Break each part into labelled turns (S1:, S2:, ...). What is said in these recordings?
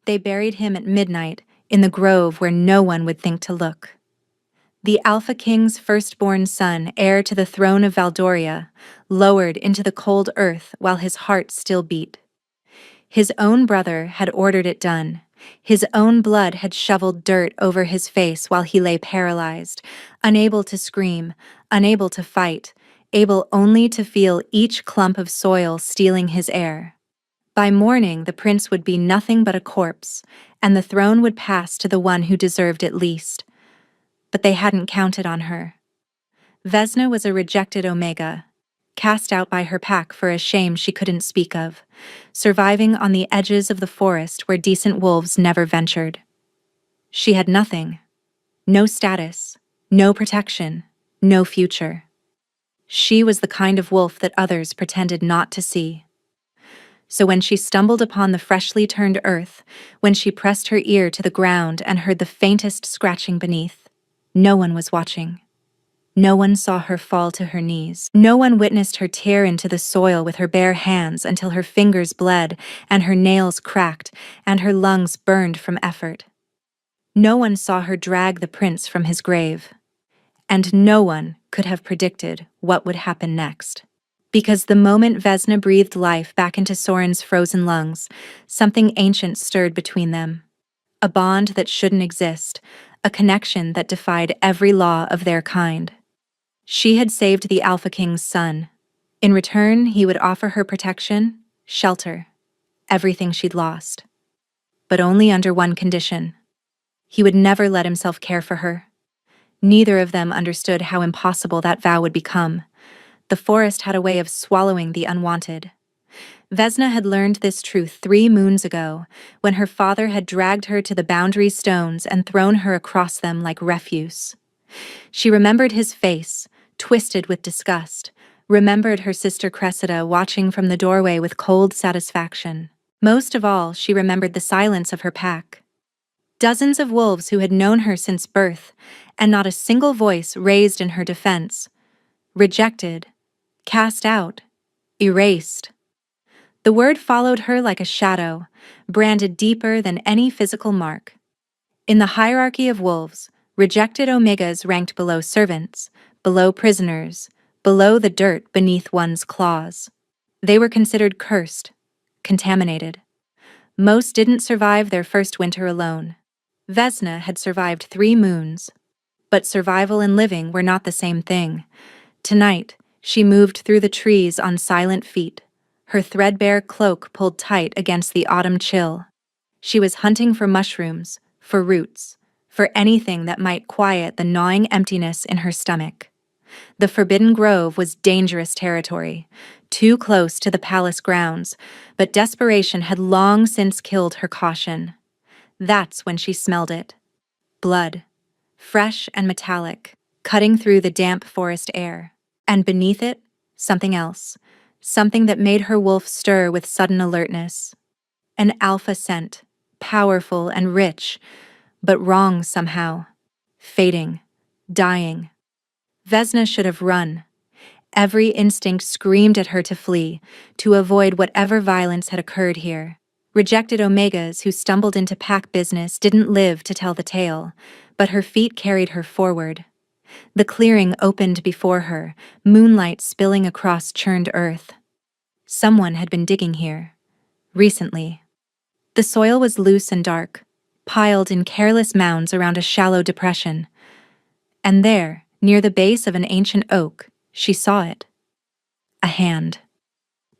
S1: They buried him at midnight in the grove where no one would think to look. The Alpha King's firstborn son, heir to the throne of Valdoria, lowered into the cold earth while his heart still beat. His own brother had ordered it done. His own blood had shoveled dirt over his face while he lay paralyzed, unable to scream, unable to fight, able only to feel each clump of soil stealing his air. By morning, the prince would be nothing but a corpse, and the throne would pass to the one who deserved it least. But they hadn't counted on her. Vesna was a rejected Omega, cast out by her pack for a shame she couldn't speak of, surviving on the edges of the forest where decent wolves never ventured. She had nothing. No status, no protection, no future. She was the kind of wolf that others pretended not to see. So when she stumbled upon the freshly turned earth, when she pressed her ear to the ground and heard the faintest scratching beneath, no one was watching. No one saw her fall to her knees. No one witnessed her tear into the soil with her bare hands until her fingers bled and her nails cracked and her lungs burned from effort. No one saw her drag the prince from his grave. And no one could have predicted what would happen next. Because the moment Vesna breathed life back into Soren's frozen lungs, something ancient stirred between them. A bond that shouldn't exist, a connection that defied every law of their kind. She had saved the Alpha King's son. In return, he would offer her protection, shelter, everything she'd lost. But only under one condition. He would never let himself care for her. Neither of them understood how impossible that vow would become. The forest had a way of swallowing the unwanted. Vesna had learned this truth 3 moons ago, when her father had dragged her to the boundary stones and thrown her across them like refuse. She remembered his face, twisted with disgust, remembered her sister Cressida watching from the doorway with cold satisfaction. Most of all, she remembered the silence of her pack. Dozens of wolves who had known her since birth, and not a single voice raised in her defense. Rejected, cast out, erased. The word followed her like a shadow, branded deeper than any physical mark. In the hierarchy of wolves, rejected Omegas ranked below servants, below prisoners, below the dirt beneath one's claws. They were considered cursed, contaminated. Most didn't survive their first winter alone. Vesna had survived 3 moons. But survival and living were not the same thing. Tonight, she moved through the trees on silent feet, her threadbare cloak pulled tight against the autumn chill. She was hunting for mushrooms, for roots, for anything that might quiet the gnawing emptiness in her stomach. The Forbidden Grove was dangerous territory, too close to the palace grounds, but desperation had long since killed her caution. That's when she smelled it. Blood, fresh and metallic, cutting through the damp forest air. And beneath it, something else, something that made her wolf stir with sudden alertness. An alpha scent, powerful and rich, but wrong somehow. Fading, dying. Vesna should have run. Every instinct screamed at her to flee, to avoid whatever violence had occurred here. Rejected Omegas who stumbled into pack business didn't live to tell the tale, but her feet carried her forward. The clearing opened before her, moonlight spilling across churned earth. Someone had been digging here. Recently. The soil was loose and dark, piled in careless mounds around a shallow depression. And there, near the base of an ancient oak, she saw it. A hand.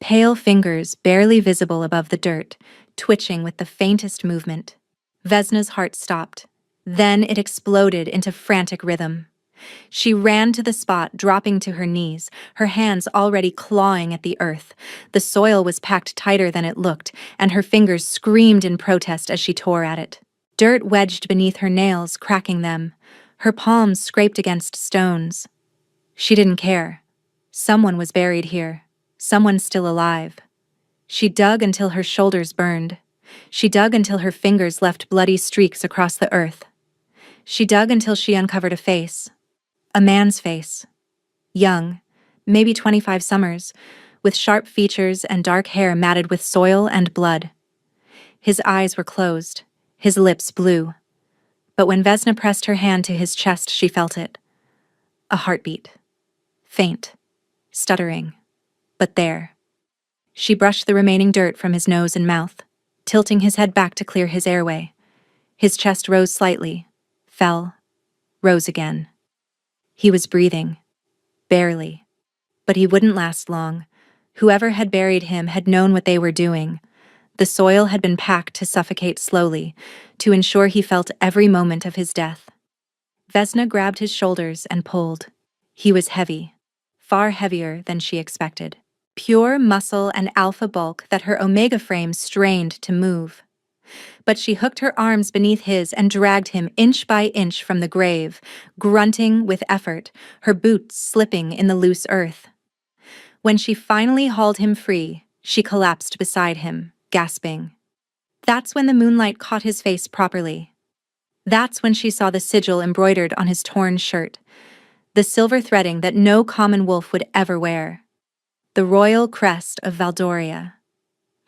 S1: Pale fingers barely visible above the dirt, twitching with the faintest movement. Vesna's heart stopped. Then it exploded into frantic rhythm. She ran to the spot, dropping to her knees, her hands already clawing at the earth. The soil was packed tighter than it looked, and her fingers screamed in protest as she tore at it. Dirt wedged beneath her nails, cracking them. Her palms scraped against stones. She didn't care. Someone was buried here. Someone still alive. She dug until her shoulders burned. She dug until her fingers left bloody streaks across the earth. She dug until she uncovered a face. A man's face. Young, maybe 25 summers, with sharp features and dark hair matted with soil and blood. His eyes were closed, his lips blue. But when Vesna pressed her hand to his chest, she felt it. A heartbeat. Faint. Stuttering. But there. She brushed the remaining dirt from his nose and mouth, tilting his head back to clear his airway. His chest rose slightly, fell, rose again. He was breathing. Barely. But he wouldn't last long. Whoever had buried him had known what they were doing. The soil had been packed to suffocate slowly, to ensure he felt every moment of his death. Vesna grabbed his shoulders and pulled. He was heavy, far heavier than she expected. Pure muscle and alpha bulk that her omega frame strained to move. But she hooked her arms beneath his and dragged him inch by inch from the grave, grunting with effort, her boots slipping in the loose earth. When she finally hauled him free, she collapsed beside him, gasping. That's when the moonlight caught his face properly. That's when she saw the sigil embroidered on his torn shirt, the silver threading that no common wolf would ever wear. The royal crest of Valdoria.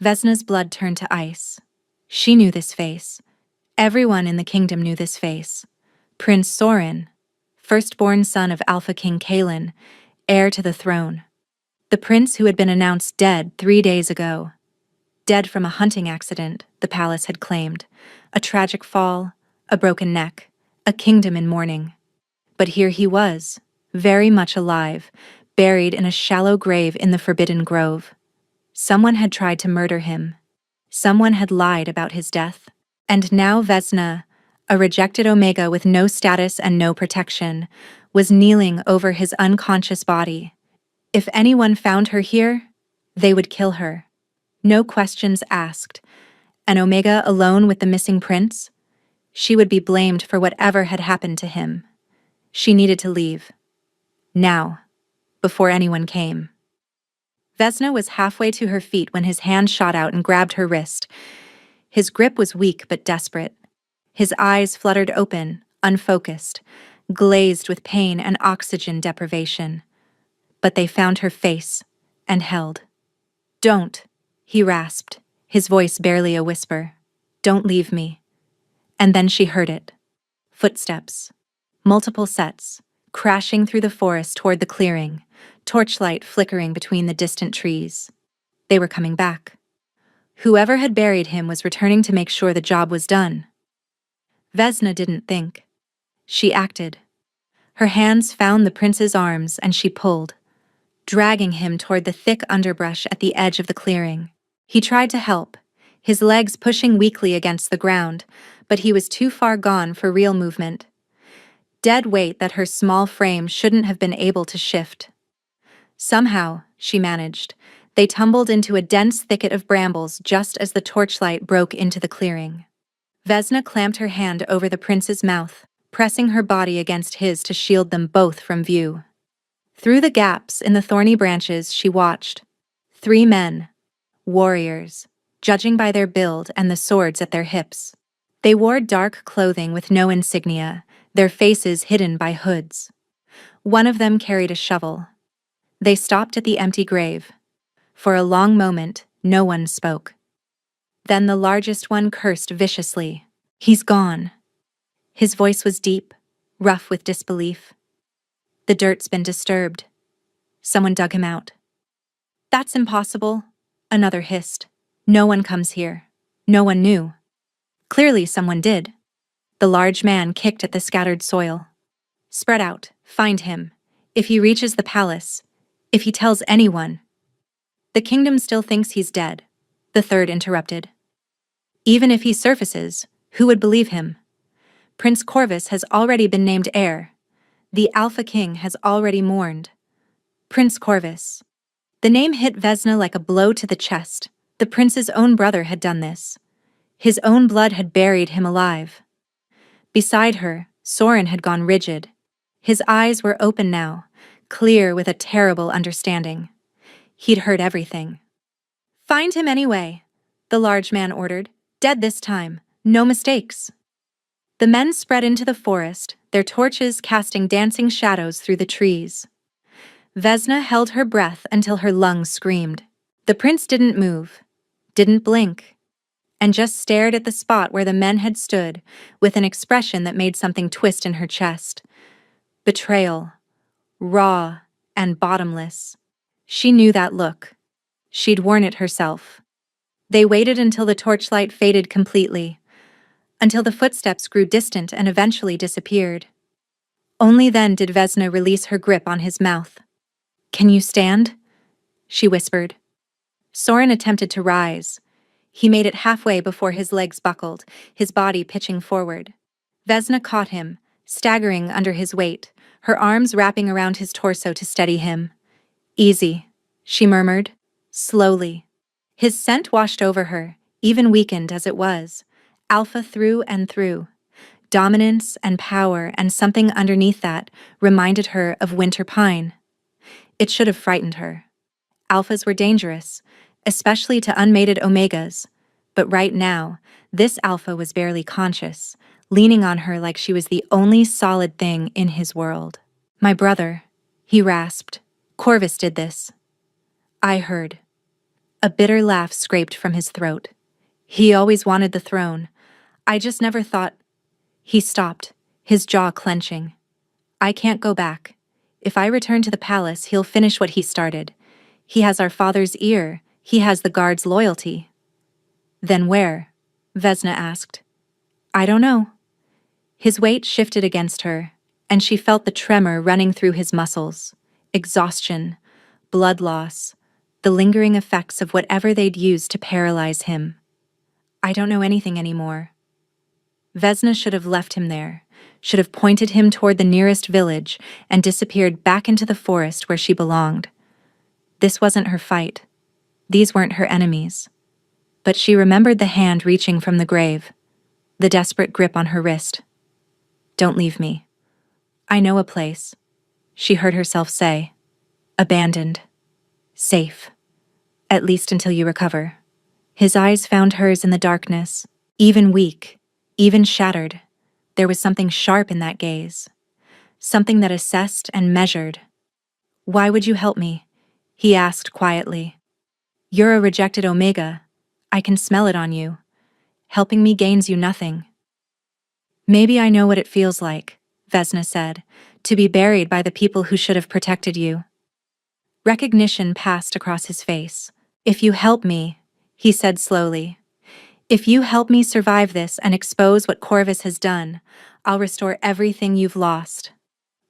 S1: Vesna's blood turned to ice. She knew this face. Everyone in the kingdom knew this face. Prince Sorin, firstborn son of Alpha King Kalen, heir to the throne. The prince who had been announced dead 3 days ago. Dead from a hunting accident, the palace had claimed. A tragic fall, a broken neck, a kingdom in mourning. But here he was, very much alive, buried in a shallow grave in the Forbidden Grove. Someone had tried to murder him. Someone had lied about his death. And now Vesna, a rejected Omega with no status and no protection, was kneeling over his unconscious body. If anyone found her here, they would kill her. No questions asked. An Omega alone with the missing prince? She would be blamed for whatever had happened to him. She needed to leave. Now, before anyone came. Vesna was halfway to her feet when his hand shot out and grabbed her wrist. His grip was weak but desperate. His eyes fluttered open, unfocused, glazed with pain and oxygen deprivation. But they found her face and held. "Don't," he rasped, his voice barely a whisper. "Don't leave me." And then she heard it. Footsteps. Multiple sets, crashing through the forest toward the clearing, torchlight flickering between the distant trees. They were coming back. Whoever had buried him was returning to make sure the job was done. Vesna didn't think. She acted. Her hands found the prince's arms and she pulled, dragging him toward the thick underbrush at the edge of the clearing. He tried to help, his legs pushing weakly against the ground, but he was too far gone for real movement. Dead weight that her small frame shouldn't have been able to shift. Somehow, she managed, they tumbled into a dense thicket of brambles just as the torchlight broke into the clearing. Vesna clamped her hand over the prince's mouth, pressing her body against his to shield them both from view. Through the gaps in the thorny branches she watched. 3 men, warriors, judging by their build and the swords at their hips. They wore dark clothing with no insignia, their faces hidden by hoods. One of them carried a shovel. They stopped at the empty grave. For a long moment, no one spoke. Then the largest one cursed viciously. "He's gone." His voice was deep, rough with disbelief. "The dirt's been disturbed. Someone dug him out." "That's impossible," another hissed. "No one comes here. No one knew." Clearly someone did. The large man kicked at the scattered soil. "Spread out, find him. If he reaches the palace, if he tells anyone." "The kingdom still thinks he's dead," the third interrupted. "Even if he surfaces, who would believe him? Prince Corvus has already been named heir. The Alpha King has already mourned. Prince Corvus." The name hit Vesna like a blow to the chest. The prince's own brother had done this. His own blood had buried him alive. Beside her, Sorin had gone rigid. His eyes were open now, clear with a terrible understanding. He'd heard everything. "Find him anyway," the large man ordered. "Dead this time. No mistakes." The men spread into the forest, their torches casting dancing shadows through the trees. Vesna held her breath until her lungs screamed. The prince didn't move, didn't blink. and just stared at the spot where the men had stood, with an expression that made something twist in her chest. Betrayal. Raw and bottomless. She knew that look. She'd worn it herself. They waited until the torchlight faded completely, until the footsteps grew distant and eventually disappeared. Only then did Vesna release her grip on his mouth. "Can you stand?" she whispered. Soren attempted to rise. He made it halfway before his legs buckled, his body pitching forward. Vesna caught him, staggering under his weight, her arms wrapping around his torso to steady him. "Easy," she murmured, slowly. His scent washed over her, even weakened as it was, alpha through and through. Dominance and power, and something underneath that reminded her of winter pine. It should have frightened her. Alphas were dangerous, especially to unmated omegas, but right now, this alpha was barely conscious, leaning on her like she was the only solid thing in his world. "My brother," he rasped. "Corvus did this." "I heard." A bitter laugh scraped from his throat. "He always wanted the throne. I just never thought—" He stopped, his jaw clenching. "I can't go back. If I return to the palace, he'll finish what he started. He has our father's ear. He has the guard's loyalty." "Then where?" Vesna asked. "I don't know." His weight shifted against her, and she felt the tremor running through his muscles. Exhaustion, blood loss, the lingering effects of whatever they'd used to paralyze him. "I don't know anything anymore." Vesna should have left him there, should have pointed him toward the nearest village and disappeared back into the forest where she belonged. This wasn't her fight. These weren't her enemies. But she remembered the hand reaching from the grave, the desperate grip on her wrist. "Don't leave me. I know a place," she heard herself say. "Abandoned. Safe. At least until you recover." His eyes found hers in the darkness, even weak, even shattered. There was something sharp in that gaze, something that assessed and measured. "Why would you help me?" he asked quietly. "You're a rejected Omega. I can smell it on you. Helping me gains you nothing." "Maybe I know what it feels like," Vesna said, "to be buried by the people who should have protected you." Recognition passed across his face. "If you help me," he said slowly, "if you help me survive this and expose what Corvus has done, I'll restore everything you've lost.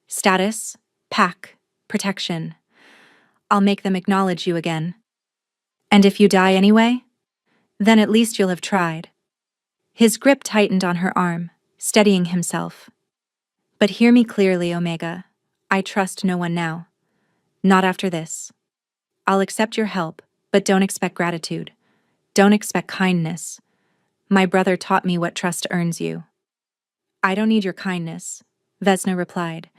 S1: Status, pack, protection. I'll make them acknowledge you again. And if you die anyway, then at least you'll have tried." His grip tightened on her arm, steadying himself. "But hear me clearly, Omega. I trust no one now. Not after this. I'll accept your help, but don't expect gratitude. Don't expect kindness. My brother taught me what trust earns you." "I don't need your kindness," Vesna replied.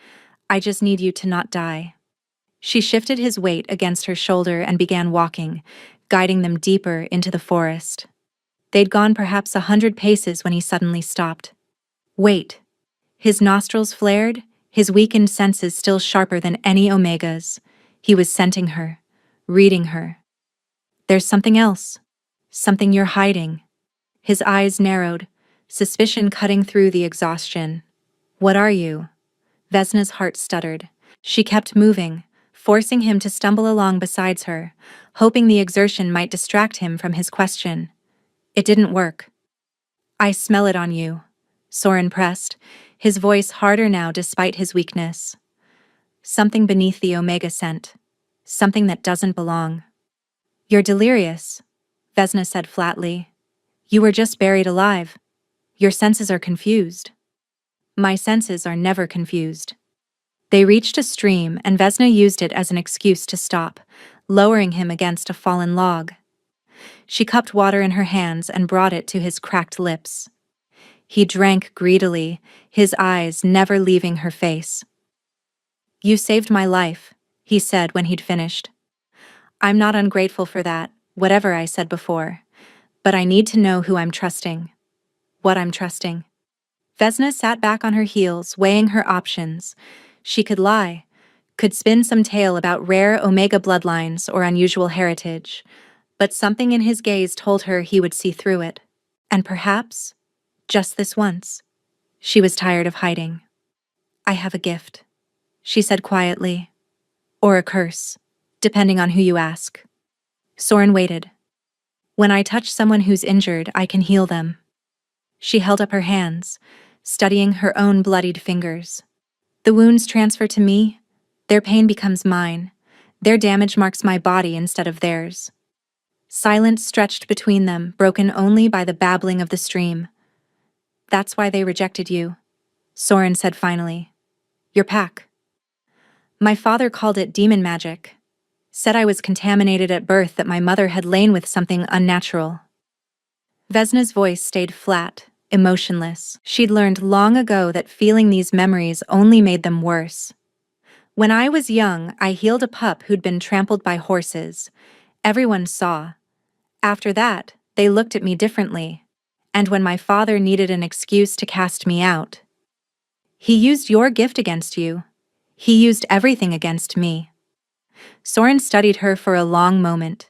S1: "I just need you to not die." She shifted his weight against her shoulder and began walking, guiding them deeper into the forest. They'd gone perhaps 100 paces when he suddenly stopped. "Wait." His nostrils flared, his weakened senses still sharper than any Omega's. He was scenting her, reading her. "There's something else. Something you're hiding." His eyes narrowed, suspicion cutting through the exhaustion. "What are you?" Vesna's heart stuttered. She kept moving, forcing him to stumble along beside her, hoping the exertion might distract him from his question. It didn't work. "I smell it on you," Soren pressed, his voice harder now despite his weakness. "Something beneath the Omega scent. Something that doesn't belong." "You're delirious," Vesna said flatly. "You were just buried alive. Your senses are confused." "My senses are never confused." They reached a stream, and Vesna used it as an excuse to stop, lowering him against a fallen log. She cupped water in her hands and brought it to his cracked lips. He drank greedily, his eyes never leaving her face. "You saved my life," he said when he'd finished. "I'm not ungrateful for that, whatever I said before. But I need to know who I'm trusting. What I'm trusting." Vesna sat back on her heels, weighing her options. She could lie, could spin some tale about rare Omega bloodlines or unusual heritage, but something in his gaze told her he would see through it. And perhaps, just this once, she was tired of hiding. I have a gift, she said quietly. Or a curse, depending on who you ask. Soren waited. When I touch someone who's injured, I can heal them. She held up her hands, studying her own bloodied fingers. The wounds transfer to me, their pain becomes mine, their damage marks my body instead of theirs. Silence stretched between them, broken only by the babbling of the stream. That's why they rejected you, Soren said finally. Your pack. My father called it demon magic. Said I was contaminated at birth, that my mother had lain with something unnatural. Vesna's voice stayed flat, emotionless. She'd learned long ago that feeling these memories only made them worse. When I was young, I healed a pup who'd been trampled by horses. Everyone saw. After that, they looked at me differently. And when my father needed an excuse to cast me out, he used your gift against you. He used everything against me. Soren studied her for a long moment.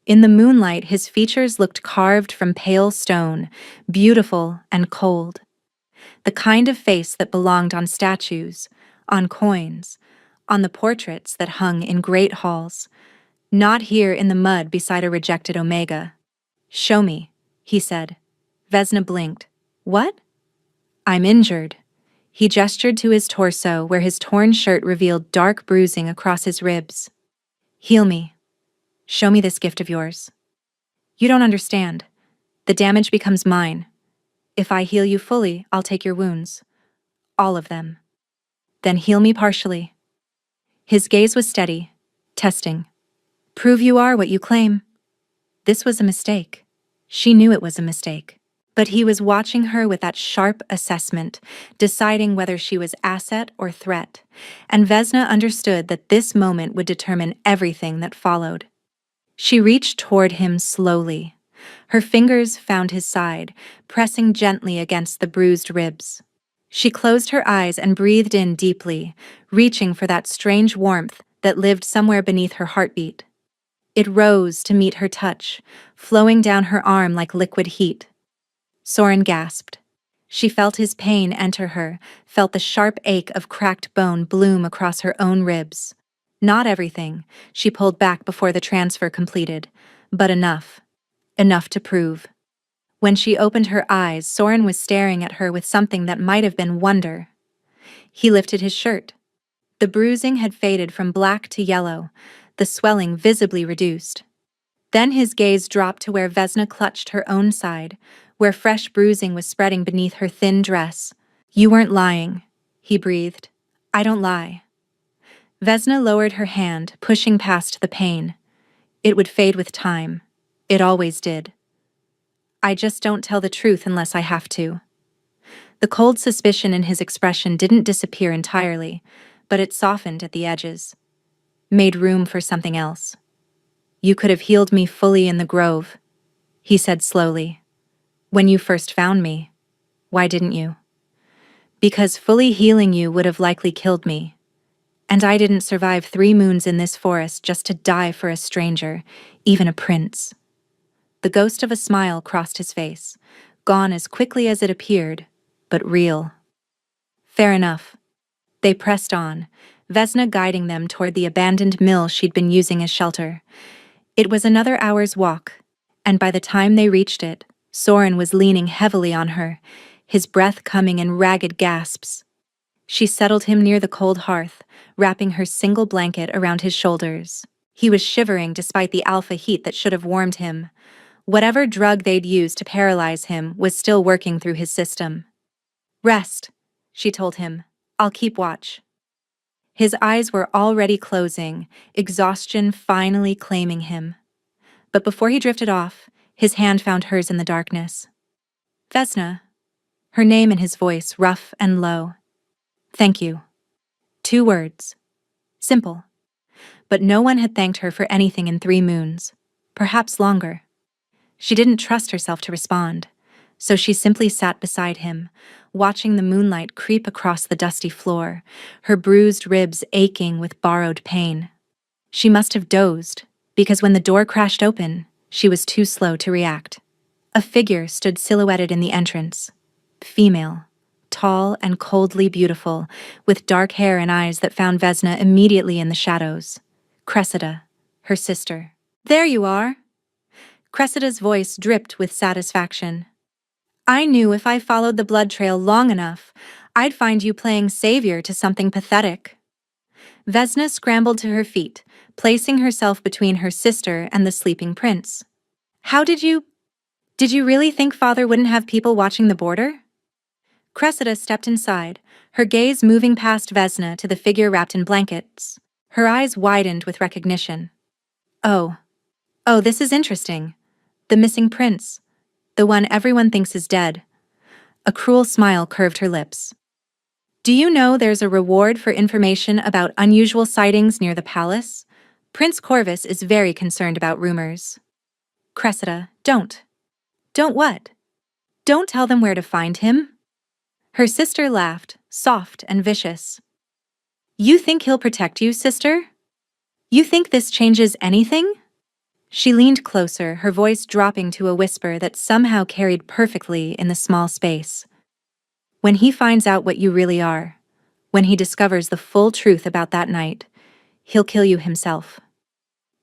S1: In the moonlight, his features looked carved from pale stone, beautiful and cold. The kind of face that belonged on statues, on coins, on the portraits that hung in great halls. Not here in the mud beside a rejected Omega. Show me, he said. Vesna blinked. What? I'm injured. He gestured to his torso, where his torn shirt revealed dark bruising across his ribs. Heal me. Show me this gift of yours. You don't understand. The damage becomes mine. If I heal you fully, I'll take your wounds. All of them. Then heal me partially. His gaze was steady, testing. Prove you are what you claim. This was a mistake. She knew it was a mistake. But he was watching her with that sharp assessment, deciding whether she was asset or threat. And Vesna understood that this moment would determine everything that followed. She reached toward him slowly. Her fingers found his side, pressing gently against the bruised ribs. She closed her eyes and breathed in deeply, reaching for that strange warmth that lived somewhere beneath her heartbeat. It rose to meet her touch, flowing down her arm like liquid heat. Soren gasped. She felt his pain enter her, felt the sharp ache of cracked bone bloom across her own ribs. Not everything, she pulled back before the transfer completed, but enough. Enough to prove. When she opened her eyes, Soren was staring at her with something that might have been wonder. He lifted his shirt. The bruising had faded from black to yellow, the swelling visibly reduced. Then his gaze dropped to where Vesna clutched her own side, where fresh bruising was spreading beneath her thin dress. You weren't lying, he breathed. I don't lie. Vesna lowered her hand, pushing past the pain. It would fade with time. It always did. I just don't tell the truth unless I have to. The cold suspicion in his expression didn't disappear entirely, but it softened at the edges. Made room for something else. You could have healed me fully in the grove, he said slowly. When you first found me, why didn't you? Because fully healing you would have likely killed me. And I didn't survive 3 moons in this forest just to die for a stranger, even a prince. The ghost of a smile crossed his face, gone as quickly as it appeared, but real. Fair enough. They pressed on, Vesna guiding them toward the abandoned mill she'd been using as shelter. It was another hour's walk, and by the time they reached it, Soren was leaning heavily on her, his breath coming in ragged gasps. She settled him near the cold hearth, wrapping her single blanket around his shoulders. He was shivering despite the alpha heat that should have warmed him. Whatever drug they'd used to paralyze him was still working through his system. Rest, she told him. I'll keep watch. His eyes were already closing, exhaustion finally claiming him. But before he drifted off, his hand found hers in the darkness. Vesna, her name in his voice, rough and low. Thank you. 2 words. Simple. But no one had thanked her for anything in 3 moons, perhaps longer. She didn't trust herself to respond, so she simply sat beside him, watching the moonlight creep across the dusty floor, her bruised ribs aching with borrowed pain. She must have dozed, because when the door crashed open, she was too slow to react. A figure stood silhouetted in the entrance. Female, tall and coldly beautiful, with dark hair and eyes that found Vesna immediately in the shadows. Cressida, her sister. There you are. Cressida's voice dripped with satisfaction. I knew if I followed the blood trail long enough, I'd find you playing savior to something pathetic. Vesna scrambled to her feet, placing herself between her sister and the sleeping prince. How did you really think Father wouldn't have people watching the border? Cressida stepped inside, her gaze moving past Vesna to the figure wrapped in blankets. Her eyes widened with recognition. Oh, this is interesting. The missing prince. The one everyone thinks is dead. A cruel smile curved her lips. Do you know there's a reward for information about unusual sightings near the palace? Prince Corvus is very concerned about rumors. Cressida, don't. Don't what? Don't tell them where to find him? Her sister laughed, soft and vicious. You think he'll protect you, sister? You think this changes anything? She leaned closer, her voice dropping to a whisper that somehow carried perfectly in the small space. When he finds out what you really are, when he discovers the full truth about that night, he'll kill you himself.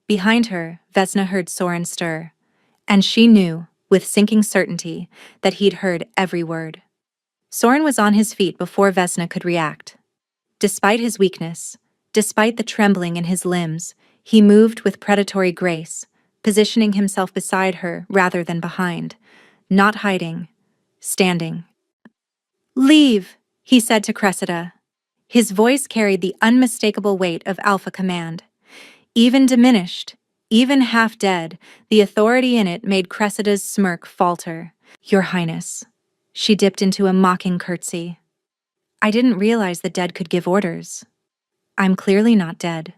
S1: Behind her, Vesna heard Soren stir, and she knew, with sinking certainty, that he'd heard every word. Soren was on his feet before Vesna could react. Despite his weakness, despite the trembling in his limbs, he moved with predatory grace, positioning himself beside her rather than behind, not hiding, standing. Leave, he said to Cressida. His voice carried the unmistakable weight of alpha command. Even diminished, even half dead, the authority in it made Cressida's smirk falter. Your Highness. She dipped into a mocking curtsy. I didn't realize the dead could give orders. I'm clearly not dead.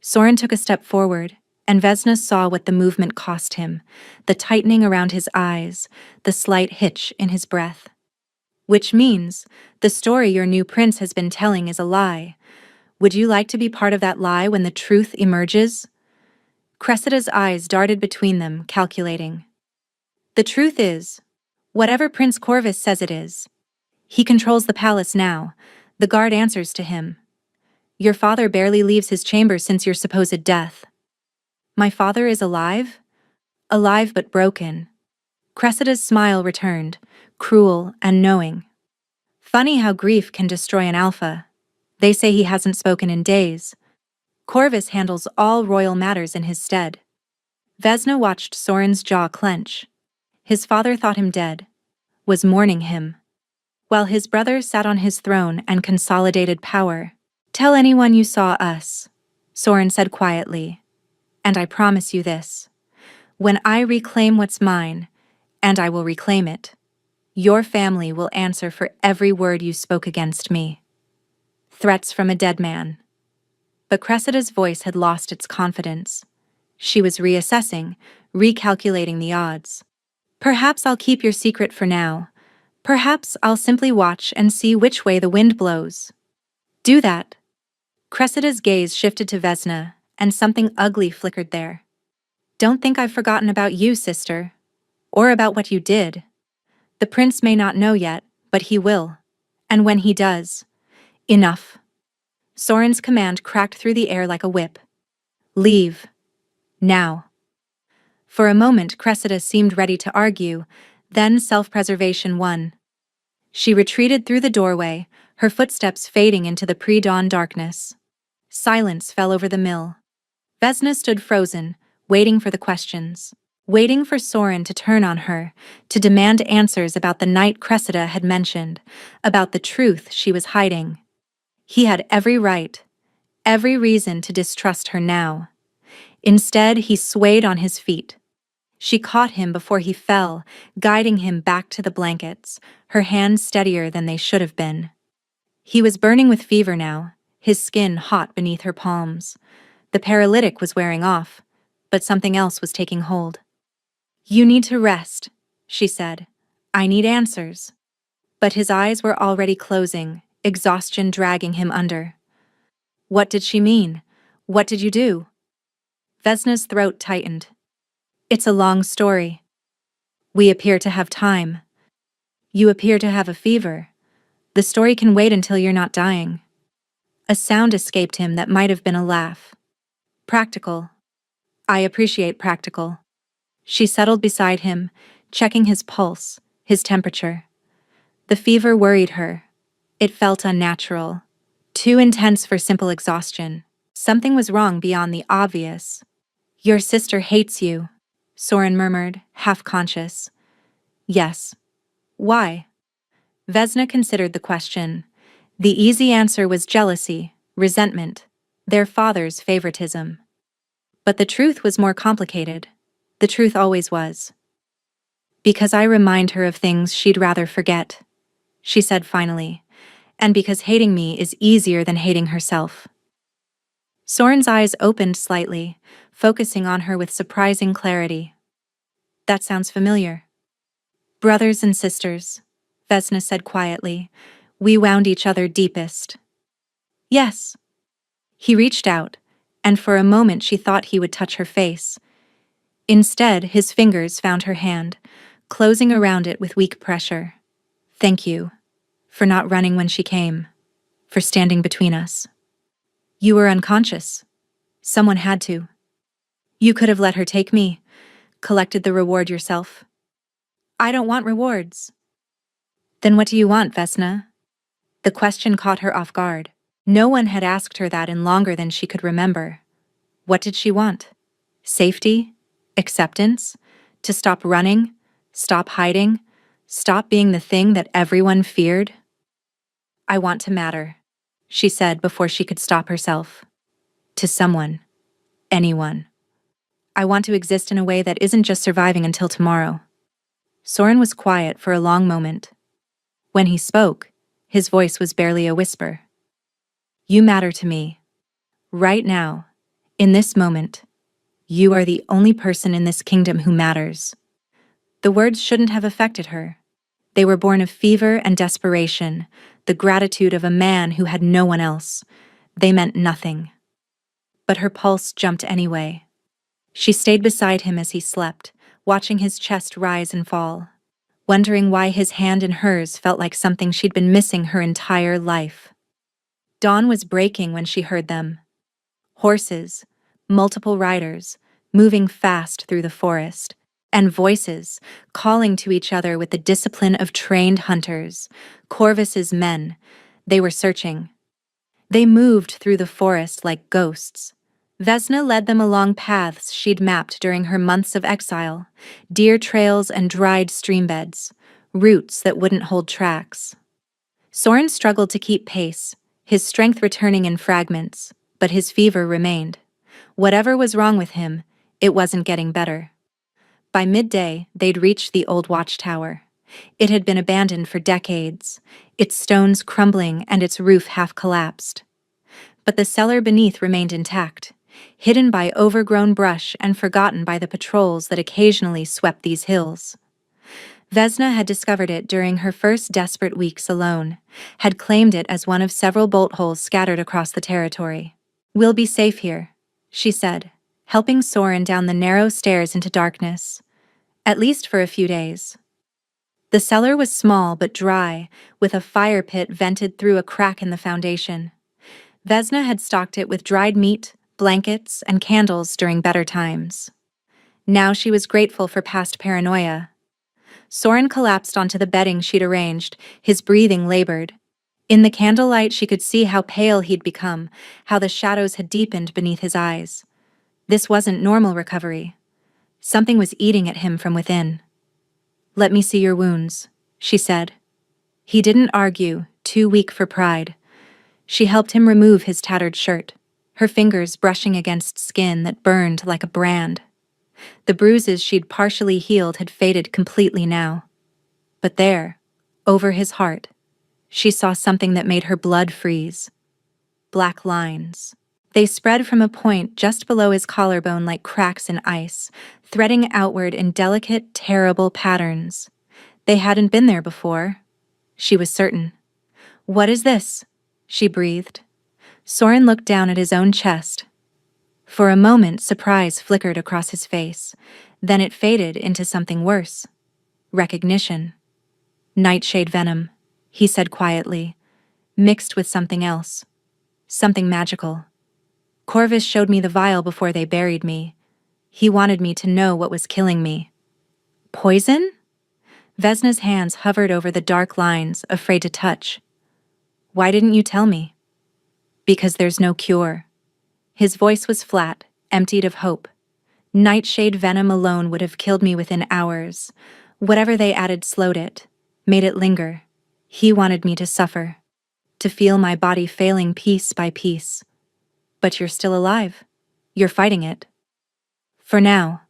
S1: Soren took a step forward, and Vesna saw what the movement cost him, the tightening around his eyes, the slight hitch in his breath. Which means, the story your new prince has been telling is a lie. Would you like to be part of that lie when the truth emerges? Cressida's eyes darted between them, calculating. The truth is, whatever Prince Corvus says it is. He controls the palace now. The guard answers to him. Your father barely leaves his chamber since your supposed death. My father is alive? Alive but broken. Cressida's smile returned, cruel and knowing. Funny how grief can destroy an alpha. They say he hasn't spoken in days. Corvus handles all royal matters in his stead. Vesna watched Soren's jaw clench. His father thought him dead, was mourning him, while his brother sat on his throne and consolidated power. Tell anyone you saw us, Soren said quietly, and I promise you this. When I reclaim what's mine, and I will reclaim it, your family will answer for every word you spoke against me. Threats from a dead man. But Cressida's voice had lost its confidence. She was reassessing, recalculating the odds. Perhaps I'll keep your secret for now. Perhaps I'll simply watch and see which way the wind blows. Do that. Cressida's gaze shifted to Vesna, and something ugly flickered there. Don't think I've forgotten about you, sister. Or about what you did. The prince may not know yet, but he will. And when he does, enough. Soren's command cracked through the air like a whip. Leave. Now. For a moment, Cressida seemed ready to argue, then self-preservation won. She retreated through the doorway, her footsteps fading into the pre-dawn darkness. Silence fell over the mill. Vesna stood frozen, waiting for the questions, waiting for Soren to turn on her, to demand answers about the night Cressida had mentioned, about the truth she was hiding. He had every right, every reason to distrust her now. Instead, he swayed on his feet. She caught him before he fell, guiding him back to the blankets, her hands steadier than they should have been. He was burning with fever now, his skin hot beneath her palms. The paralytic was wearing off, but something else was taking hold. You need to rest, she said. I need answers. But his eyes were already closing, exhaustion dragging him under. What did she mean? What did you do? Vesna's throat tightened. It's a long story. We appear to have time. You appear to have a fever. The story can wait until you're not dying. A sound escaped him that might have been a laugh. Practical. I appreciate practical. She settled beside him, checking his pulse, his temperature. The fever worried her. It felt unnatural. Too intense for simple exhaustion. Something was wrong beyond the obvious. Your sister hates you, Soren murmured, half-conscious. Yes. Why? Vesna considered the question. The easy answer was jealousy, resentment, their father's favoritism. But the truth was more complicated. The truth always was. Because I remind her of things she'd rather forget, she said finally, and because hating me is easier than hating herself. Soren's eyes opened slightly, focusing on her with surprising clarity. That sounds familiar. Brothers and sisters, Vesna said quietly, we wound each other deepest. Yes. He reached out, and for a moment she thought he would touch her face. Instead, his fingers found her hand, closing around it with weak pressure. Thank you. For not running when she came. For standing between us. You were unconscious. Someone had to. You could have let her take me, collected the reward yourself. I don't want rewards. Then what do you want, Vesna? The question caught her off guard. No one had asked her that in longer than she could remember. What did she want? Safety? Acceptance? To stop running? Stop hiding? Stop being the thing that everyone feared? I want to matter, she said before she could stop herself. To someone. Anyone. I want to exist in a way that isn't just surviving until tomorrow. Soren was quiet for a long moment. When he spoke, his voice was barely a whisper. You matter to me. Right now, in this moment, you are the only person in this kingdom who matters. The words shouldn't have affected her. They were born of fever and desperation, the gratitude of a man who had no one else. They meant nothing. But her pulse jumped anyway. She stayed beside him as he slept, watching his chest rise and fall, wondering why his hand in hers felt like something she'd been missing her entire life. Dawn was breaking when she heard them. Horses, multiple riders, moving fast through the forest, and voices calling to each other with the discipline of trained hunters, Corvus's men. They were searching. They moved through the forest like ghosts. Vesna led them along paths she'd mapped during her months of exile, deer trails and dried streambeds, routes that wouldn't hold tracks. Soren struggled to keep pace, his strength returning in fragments, but his fever remained. Whatever was wrong with him, it wasn't getting better. By midday, they'd reached the old watchtower. It had been abandoned for decades, its stones crumbling and its roof half collapsed. But the cellar beneath remained intact, hidden by overgrown brush and forgotten by the patrols that occasionally swept these hills. Vesna had discovered it during her first desperate weeks alone, had claimed it as one of several bolt holes scattered across the territory. We'll be safe here, she said, helping Soren down the narrow stairs into darkness, at least for a few days. The cellar was small but dry, with a fire pit vented through a crack in the foundation. Vesna had stocked it with dried meat, blankets, and candles during better times. Now she was grateful for past paranoia. Soren collapsed onto the bedding she'd arranged, his breathing labored. In the candlelight she could see how pale he'd become, how the shadows had deepened beneath his eyes. This wasn't normal recovery. Something was eating at him from within. Let me see your wounds, she said. He didn't argue, too weak for pride. She helped him remove his tattered shirt, her fingers brushing against skin that burned like a brand. The bruises she'd partially healed had faded completely now. But there, over his heart, she saw something that made her blood freeze. Black lines. They spread from a point just below his collarbone like cracks in ice, threading outward in delicate, terrible patterns. They hadn't been there before. She was certain. What is this? She breathed. Soren looked down at his own chest. For a moment, surprise flickered across his face. Then it faded into something worse. Recognition. Nightshade venom, he said quietly, mixed with something else. Something magical. Corvus showed me the vial before they buried me. He wanted me to know what was killing me. Poison? Vesna's hands hovered over the dark lines, afraid to touch. Why didn't you tell me? Because there's no cure. His voice was flat, emptied of hope. Nightshade venom alone would have killed me within hours. Whatever they added slowed it, made it linger. He wanted me to suffer, to feel my body failing piece by piece. But you're still alive. You're fighting it. For now.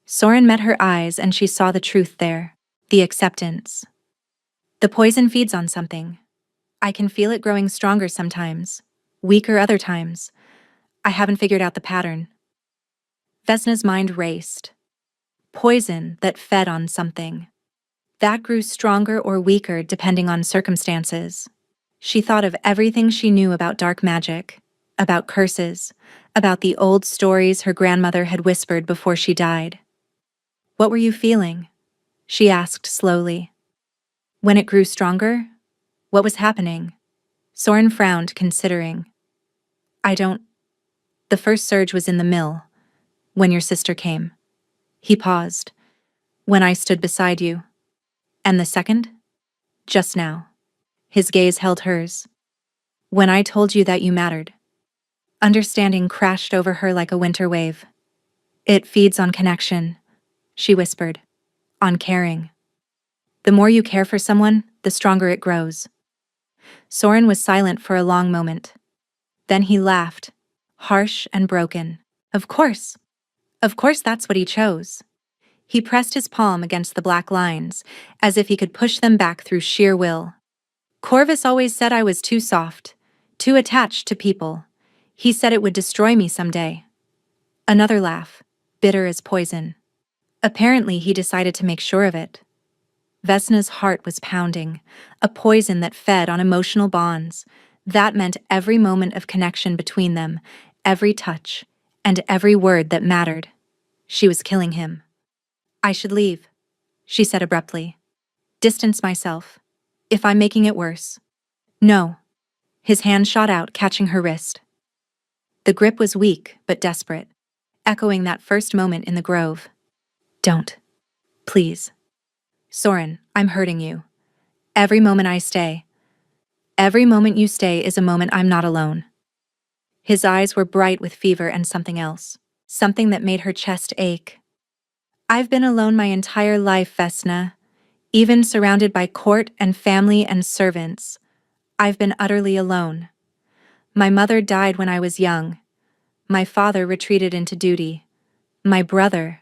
S1: Soren met her eyes and she saw the truth there, the acceptance. The poison feeds on something. I can feel it growing stronger sometimes, weaker other times. I haven't figured out the pattern. Vesna's mind raced. Poison that fed on something. That grew stronger or weaker depending on circumstances. She thought of everything she knew about dark magic, about curses, about the old stories her grandmother had whispered before she died. What were you feeling? She asked slowly. When it grew stronger? What was happening? Soren frowned, considering. The first surge was in the mill, when your sister came. He paused. When I stood beside you. And the second? Just now. His gaze held hers. When I told you that you mattered. Understanding crashed over her like a winter wave. It feeds on connection, she whispered. On caring. The more you care for someone, the stronger it grows. Soren was silent for a long moment. Then he laughed, harsh and broken. Of course. Of course that's what he chose. He pressed his palm against the black lines, as if he could push them back through sheer will. Corvus always said I was too soft, too attached to people. He said it would destroy me someday. Another laugh, bitter as poison. Apparently he decided to make sure of it. Vesna's heart was pounding, a poison that fed on emotional bonds. That meant every moment of connection between them, every touch, and every word that mattered. She was killing him. I should leave, she said abruptly. Distance myself, if I'm making it worse. No. His hand shot out, catching her wrist. The grip was weak but desperate, echoing that first moment in the grove. Don't. Please. Soren, I'm hurting you. Every moment I stay. Every moment you stay is a moment I'm not alone. His eyes were bright with fever and something else. Something that made her chest ache. I've been alone my entire life, Vesna. Even surrounded by court and family and servants. I've been utterly alone. My mother died when I was young. My father retreated into duty. My brother.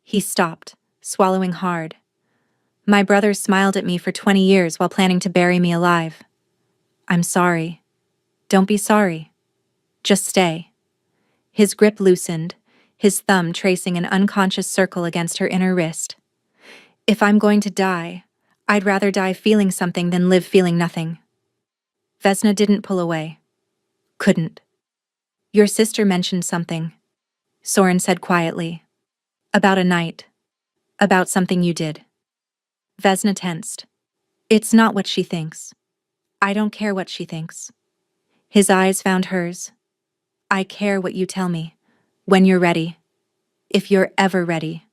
S1: He stopped, swallowing hard. My brother smiled at me for 20 years while planning to bury me alive. I'm sorry. Don't be sorry. Just stay. His grip loosened, his thumb tracing an unconscious circle against her inner wrist. If I'm going to die, I'd rather die feeling something than live feeling nothing. Vesna didn't pull away. Couldn't. Your sister mentioned something, Soren said quietly. About a night. About something you did. Vesna tensed. It's not what she thinks. I don't care what she thinks. His eyes found hers. I care what you tell me. When you're ready. If you're ever ready.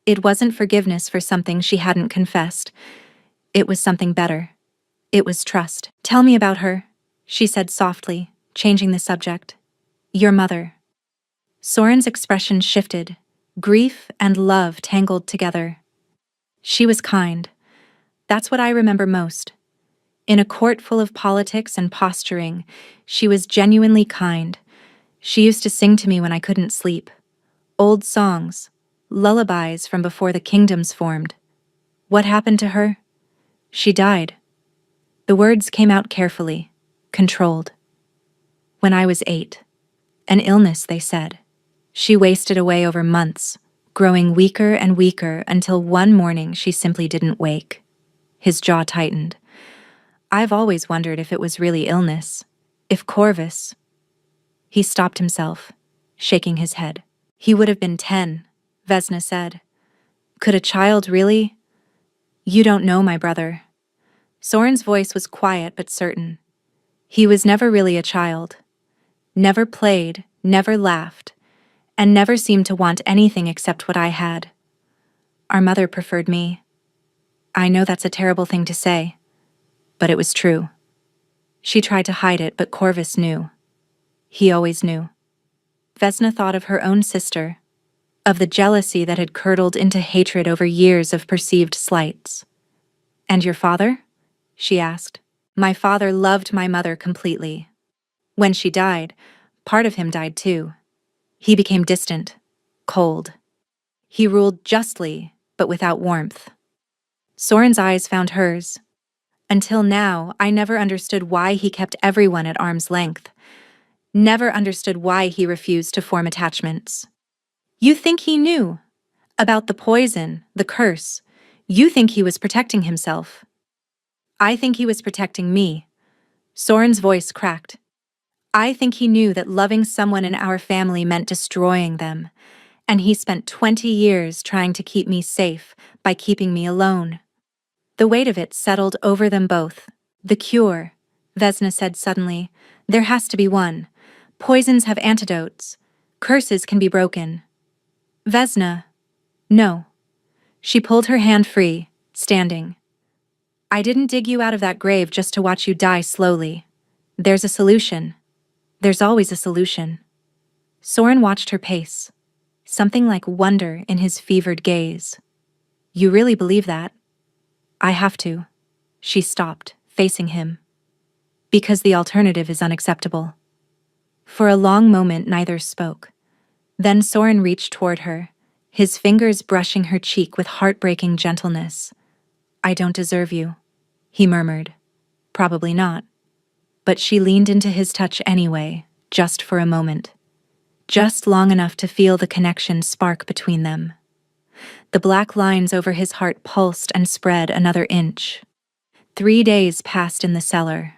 S1: It wasn't forgiveness for something she hadn't confessed. It was something better. It was trust. Tell me about her, she said softly, changing the subject. Your mother. Soren's expression shifted. Grief and love tangled together. She was kind. That's what I remember most. In a court full of politics and posturing, she was genuinely kind. She used to sing to me when I couldn't sleep. Old songs, lullabies from before the kingdoms formed. What happened to her? She died. The words came out carefully, controlled. When I was 8. An illness, they said. She wasted away over months, growing weaker and weaker until one morning she simply didn't wake. His jaw tightened. I've always wondered if it was really illness. If Corvus... He stopped himself, shaking his head. He would have been 10, Vesna said. Could a child really? You don't know my brother. Soren's voice was quiet but certain. He was never really a child. Never played, never laughed, and never seemed to want anything except what I had. Our mother preferred me. I know that's a terrible thing to say, but it was true. She tried to hide it, but Corvus knew. He always knew. Vesna thought of her own sister, of the jealousy that had curdled into hatred over years of perceived slights. And your father? She asked. My father loved my mother completely. When she died, part of him died too. He became distant, cold. He ruled justly, but without warmth. Soren's eyes found hers. Until now, I never understood why he kept everyone at arm's length. Never understood why he refused to form attachments. You think he knew? About the poison, the curse. You think he was protecting himself. I think he was protecting me. Soren's voice cracked. I think he knew that loving someone in our family meant destroying them, and he spent 20 years trying to keep me safe by keeping me alone. The weight of it settled over them both. The cure, Vesna said suddenly. There has to be one. Poisons have antidotes. Curses can be broken. Vesna. No. She pulled her hand free, standing. I didn't dig you out of that grave just to watch you die slowly. There's a solution. There's always a solution. Soren watched her pace, something like wonder in his fevered gaze. You really believe that? I have to. She stopped, facing him. Because the alternative is unacceptable. For a long moment neither spoke. Then Soren reached toward her, his fingers brushing her cheek with heartbreaking gentleness. I don't deserve you, he murmured. Probably not. But she leaned into his touch anyway, just for a moment. Just long enough to feel the connection spark between them. The black lines over his heart pulsed and spread another inch. 3 days passed in the cellar.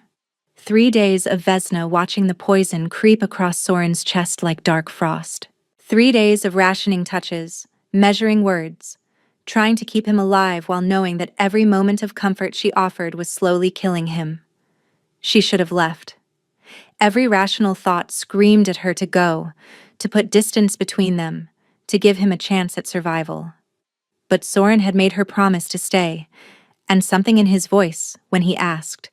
S1: 3 days of Vesna watching the poison creep across Soren's chest like dark frost. 3 days of rationing touches, measuring words, trying to keep him alive while knowing that every moment of comfort she offered was slowly killing him. She should have left. Every rational thought screamed at her to go, to put distance between them, to give him a chance at survival. But Soren had made her promise to stay, and something in his voice, when he asked,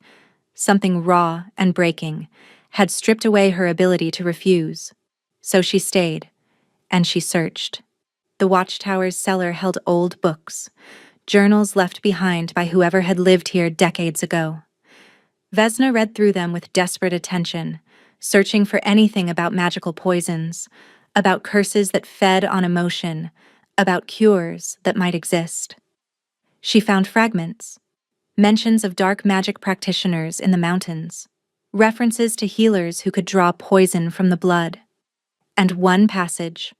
S1: something raw and breaking, had stripped away her ability to refuse. So she stayed, and she searched. The watchtower's cellar held old books, journals left behind by whoever had lived here decades ago. Vesna read through them with desperate attention, searching for anything about magical poisons, about curses that fed on emotion, about cures that might exist. She found fragments, mentions of dark magic practitioners in the mountains, references to healers who could draw poison from the blood, and one passage,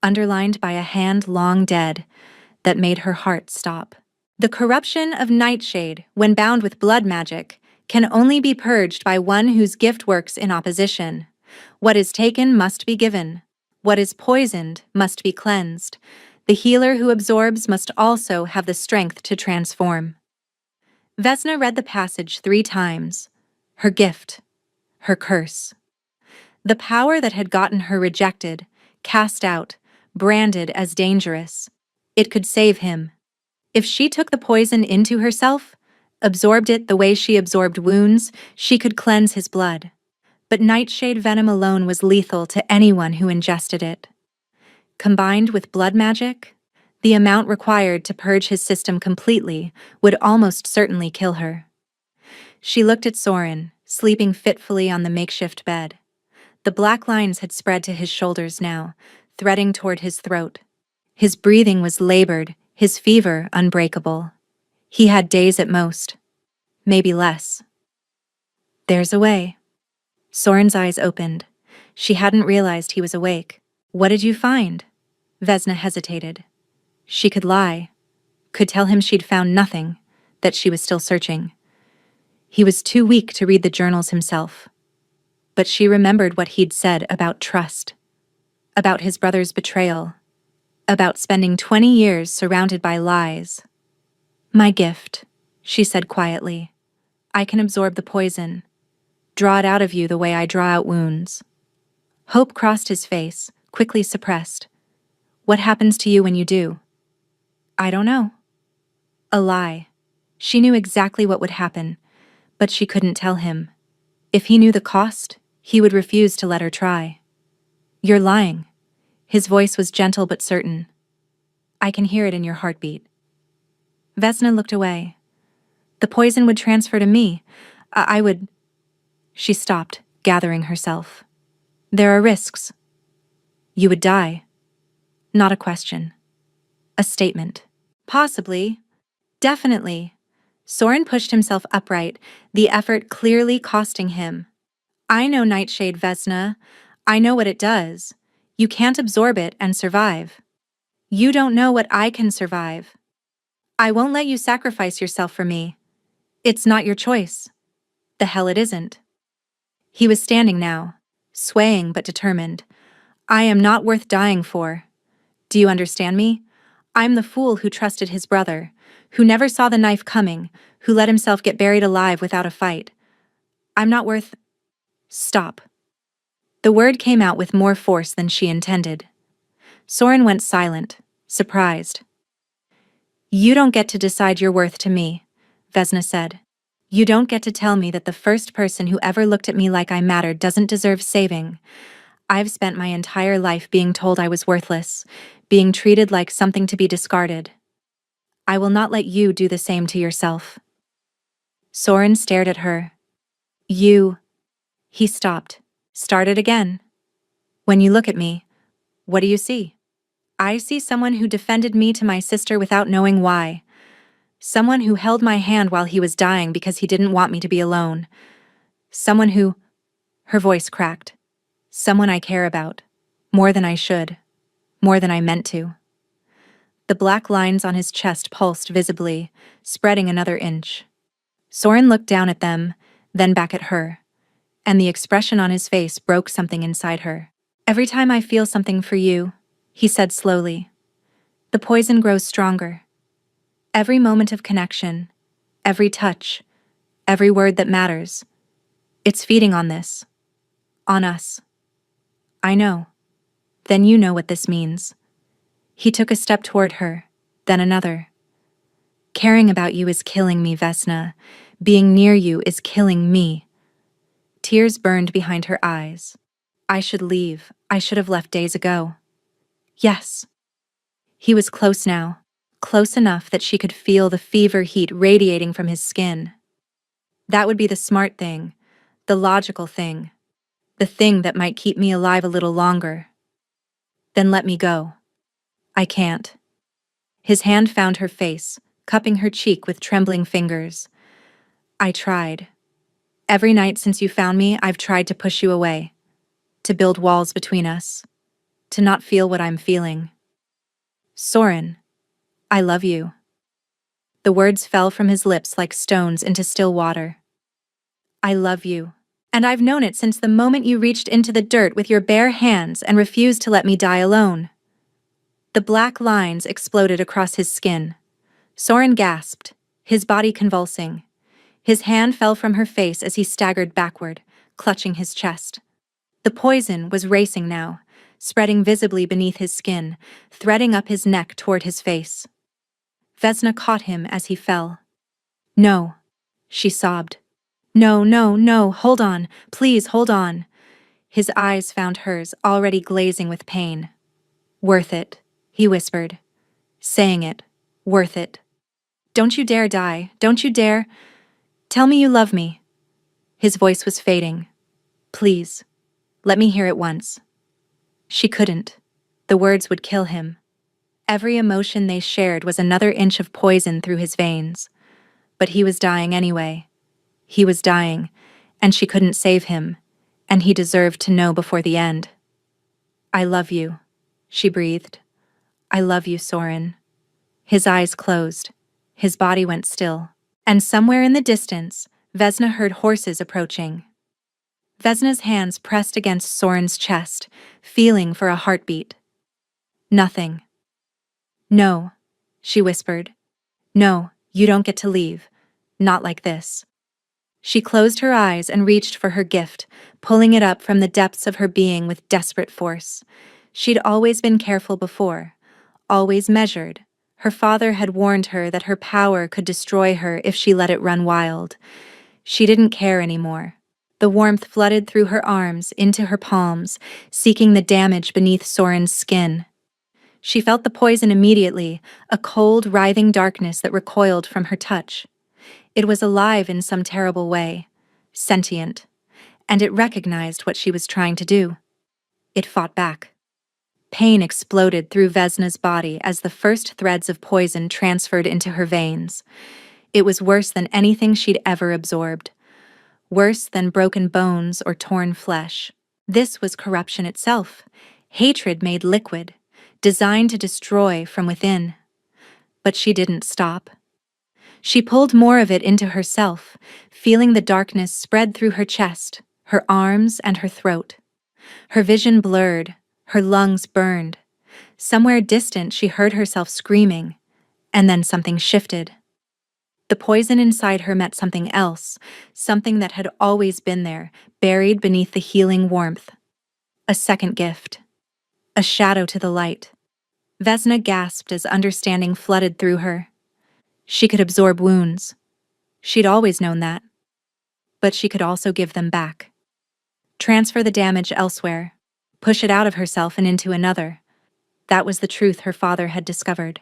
S1: underlined by a hand long dead, that made her heart stop. The corruption of Nightshade, when bound with blood magic, can only be purged by one whose gift works in opposition. What is taken must be given. What is poisoned must be cleansed. The healer who absorbs must also have the strength to transform. Vesna read the passage 3 times. Her gift. Her curse. The power that had gotten her rejected, cast out, branded as dangerous. It could save him. If she took the poison into herself, absorbed it the way she absorbed wounds, she could cleanse his blood. But nightshade venom alone was lethal to anyone who ingested it. Combined with blood magic, the amount required to purge his system completely would almost certainly kill her. She looked at Soren, sleeping fitfully on the makeshift bed. The black lines had spread to his shoulders now, threading toward his throat. His breathing was labored, his fever unbreakable. He had days at most, maybe less. There's a way. Soren's eyes opened. She hadn't realized he was awake. What did you find? Vesna hesitated. She could lie, could tell him she'd found nothing, that she was still searching. He was too weak to read the journals himself. But she remembered what he'd said about trust, about his brother's betrayal, about spending 20 years surrounded by lies. My gift, she said quietly. I can absorb the poison, draw it out of you the way I draw out wounds. Hope crossed his face, quickly suppressed. What happens to you when you do? I don't know. A lie. She knew exactly what would happen, but she couldn't tell him. If he knew the cost, he would refuse to let her try. You're lying. His voice was gentle but certain. I can hear it in your heartbeat. Vesna looked away. The poison would transfer to me. I would... She stopped, gathering herself. There are risks. You would die. Not a question. A statement. Possibly. Definitely. Soren pushed himself upright, the effort clearly costing him. I know Nightshade, Vesna. I know what it does. You can't absorb it and survive. You don't know what I can survive. I won't let you sacrifice yourself for me. It's not your choice. The hell it isn't. He was standing now, swaying but determined. I am not worth dying for. Do you understand me? I'm the fool who trusted his brother, who never saw the knife coming, who let himself get buried alive without a fight. I'm not worth... Stop. The word came out with more force than she intended. Soren went silent, surprised. You don't get to decide your worth to me, Vesna said. You don't get to tell me that the first person who ever looked at me like I mattered doesn't deserve saving. I've spent my entire life being told I was worthless, being treated like something to be discarded. I will not let you do the same to yourself. Soren stared at her. You... He stopped, started again. When you look at me, what do you see? I see someone who defended me to my sister without knowing why. Someone who held my hand while he was dying because he didn't want me to be alone. Someone who... Her voice cracked. Someone I care about. More than I should. More than I meant to. The black lines on his chest pulsed visibly, spreading another inch. Soren looked down at them, then back at her, and the expression on his face broke something inside her. Every time I feel something for you, he said slowly, the poison grows stronger. Every moment of connection, every touch, every word that matters, it's feeding on this. On us. I know. Then you know what this means. He took a step toward her, then another. Caring about you is killing me, Vesna. Being near you is killing me. Tears burned behind her eyes. I should leave. I should have left days ago. Yes. He was close now, close enough that she could feel the fever heat radiating from his skin. That would be the smart thing, the logical thing, the thing that might keep me alive a little longer. Then let me go. I can't. His hand found her face, cupping her cheek with trembling fingers. I tried. Every night since you found me, I've tried to push you away, to build walls between us, to not feel what I'm feeling. Soren, I love you. The words fell from his lips like stones into still water. I love you. And I've known it since the moment you reached into the dirt with your bare hands and refused to let me die alone. The black lines exploded across his skin. Soren gasped, his body convulsing. His hand fell from her face as he staggered backward, clutching his chest. The poison was racing now, spreading visibly beneath his skin, threading up his neck toward his face. Vesna caught him as he fell. No, she sobbed. No, no, no, hold on, please hold on. His eyes found hers, already glazing with pain. Worth it, he whispered, saying it, worth it. Don't you dare die, don't you dare. Tell me you love me. His voice was fading. Please, let me hear it once. She couldn't. The words would kill him. Every emotion they shared was another inch of poison through his veins. But he was dying anyway. He was dying, and she couldn't save him, and he deserved to know before the end. I love you, she breathed. I love you, Soren. His eyes closed. His body went still. And somewhere in the distance, Vesna heard horses approaching. Vesna's hands pressed against Soren's chest, feeling for a heartbeat. Nothing. No, she whispered. No, you don't get to leave. Not like this. She closed her eyes and reached for her gift, pulling it up from the depths of her being with desperate force. She'd always been careful before, always measured. Her father had warned her that her power could destroy her if she let it run wild. She didn't care anymore. The warmth flooded through her arms, into her palms, seeking the damage beneath Soren's skin. She felt the poison immediately, a cold, writhing darkness that recoiled from her touch. It was alive in some terrible way, sentient, and it recognized what she was trying to do. It fought back. Pain exploded through Vesna's body as the first threads of poison transferred into her veins. It was worse than anything she'd ever absorbed. Worse than broken bones or torn flesh. This was corruption itself, hatred made liquid, designed to destroy from within. But she didn't stop. She pulled more of it into herself, feeling the darkness spread through her chest, her arms, and her throat. Her vision blurred, her lungs burned. Somewhere distant she heard herself screaming, and then something shifted. The poison inside her met something else, something that had always been there, buried beneath the healing warmth. A second gift. A shadow to the light. Vesna gasped as understanding flooded through her. She could absorb wounds. She'd always known that. But she could also give them back. Transfer the damage elsewhere. Push it out of herself and into another. That was the truth her father had discovered.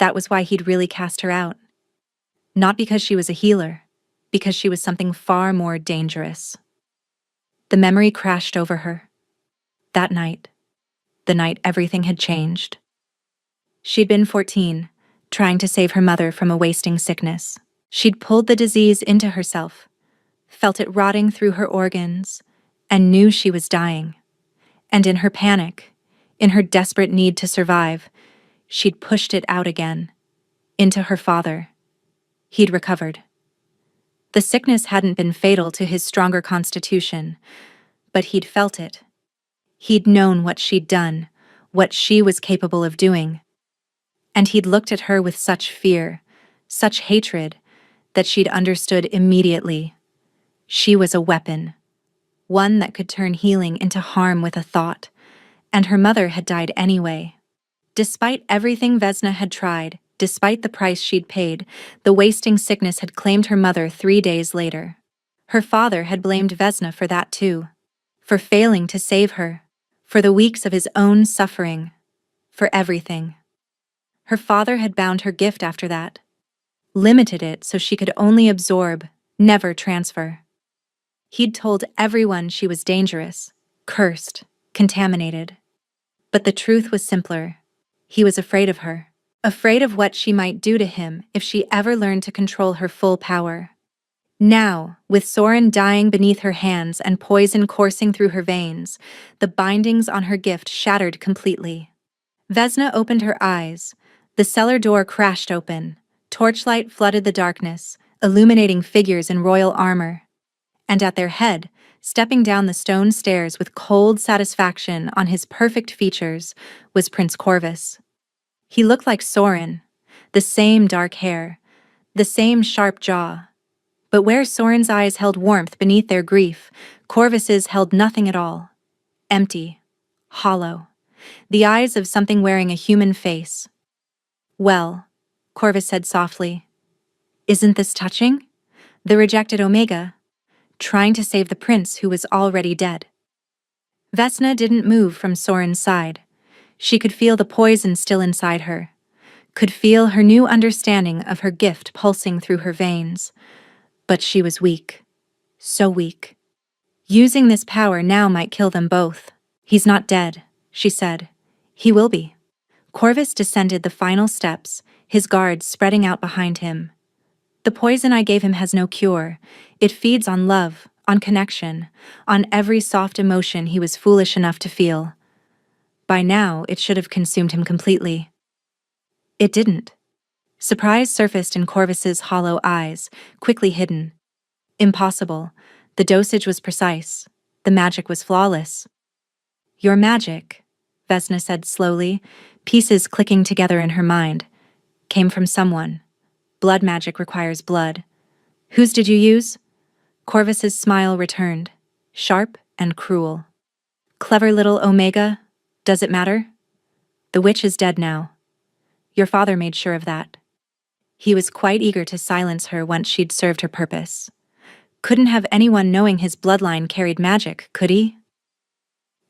S1: That was why he'd really cast her out. Not because she was a healer, because she was something far more dangerous. The memory crashed over her. That night. The night everything had changed. She'd been 14, trying to save her mother from a wasting sickness. She'd pulled the disease into herself, felt it rotting through her organs, and knew she was dying. And in her panic, in her desperate need to survive, she'd pushed it out again, into her father. He'd recovered. The sickness hadn't been fatal to his stronger constitution, but he'd felt it. He'd known what she'd done, what she was capable of doing. And he'd looked at her with such fear, such hatred, that she'd understood immediately. She was a weapon, one that could turn healing into harm with a thought, and her mother had died anyway. Despite everything Vesna had tried, despite the price she'd paid, the wasting sickness had claimed her mother 3 days later. Her father had blamed Vesna for that too, for failing to save her, for the weeks of his own suffering, for everything. Her father had bound her gift after that, limited it so she could only absorb, never transfer. He'd told everyone she was dangerous, cursed, contaminated. But the truth was simpler. He was afraid of her, afraid of what she might do to him if she ever learned to control her full power. Now, with Soren dying beneath her hands and poison coursing through her veins, the bindings on her gift shattered completely. Vesna opened her eyes. The cellar door crashed open. Torchlight flooded the darkness, illuminating figures in royal armor. And at their head, stepping down the stone stairs with cold satisfaction on his perfect features, was Prince Corvus. He looked like Soren, the same dark hair, the same sharp jaw. But where Soren's eyes held warmth beneath their grief, Corvus's held nothing at all. Empty, hollow, the eyes of something wearing a human face. "Well," Corvus said softly, "isn't this touching? The rejected Omega, trying to save the prince who was already dead." Vesna didn't move from Soren's side. She could feel the poison still inside her, could feel her new understanding of her gift pulsing through her veins. But she was weak. So weak. Using this power now might kill them both. "He's not dead," she said. "He will be." Corvus descended the final steps, his guards spreading out behind him. "The poison I gave him has no cure. It feeds on love, on connection, on every soft emotion he was foolish enough to feel. By now, it should have consumed him completely." It didn't. Surprise surfaced in Corvus's hollow eyes, quickly hidden. Impossible. The dosage was precise. The magic was flawless. "Your magic," Vesna said slowly, pieces clicking together in her mind, came from someone. Blood magic requires blood. Whose did you use? Corvus's smile returned, sharp and cruel. Clever little Omega, does it matter? The witch is dead now. Your father made sure of that. He was quite eager to silence her once she'd served her purpose. Couldn't have anyone knowing his bloodline carried magic, could he?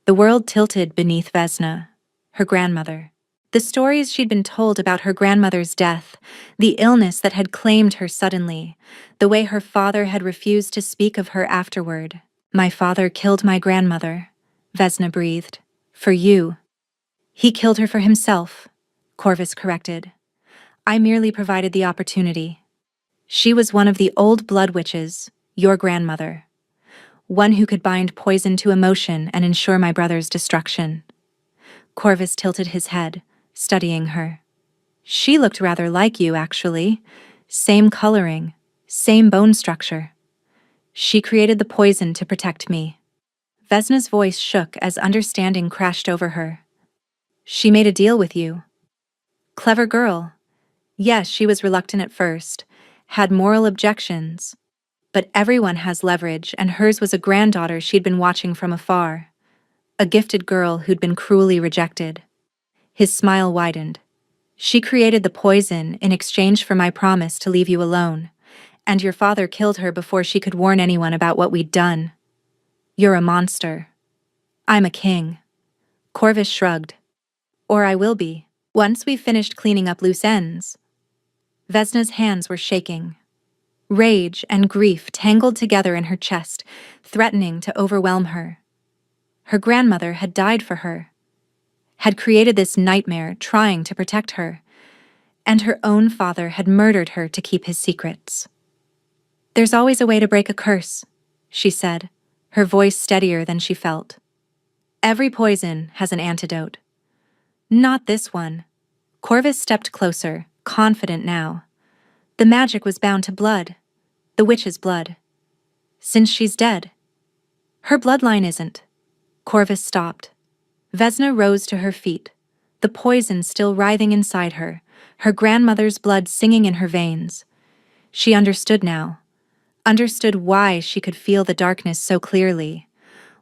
S1: The world tilted beneath Vesna, her grandmother. The stories she'd been told about her grandmother's death, the illness that had claimed her suddenly, the way her father had refused to speak of her afterward. My father killed my grandmother, Vesna breathed. For you. He killed her for himself, Corvus corrected. I merely provided the opportunity. She was one of the old blood witches, your grandmother. One who could bind poison to emotion and ensure my brother's destruction. Corvus tilted his head, studying her. She looked rather like you, actually. Same coloring, same bone structure. She created the poison to protect me. Vesna's voice shook as understanding crashed over her. She made a deal with you. Clever girl. Yes, she was reluctant at first, had moral objections. But everyone has leverage, and hers was a granddaughter she'd been watching from afar. A gifted girl who'd been cruelly rejected. His smile widened. She created the poison in exchange for my promise to leave you alone, and your father killed her before she could warn anyone about what we'd done. You're a monster. I'm a king. Corvus shrugged. Or I will be, once we've finished cleaning up loose ends. Vesna's hands were shaking. Rage and grief tangled together in her chest, threatening to overwhelm her. Her grandmother had died for her, had created this nightmare trying to protect her, and her own father had murdered her to keep his secrets. There's always a way to break a curse, she said, her voice steadier than she felt. Every poison has an antidote. Not this one. Corvus stepped closer, confident now. The magic was bound to blood. The witch's blood. Since she's dead. Her bloodline isn't. Corvus stopped. Vesna rose to her feet, the poison still writhing inside her, her grandmother's blood singing in her veins. She understood now. Understood why she could feel the darkness so clearly,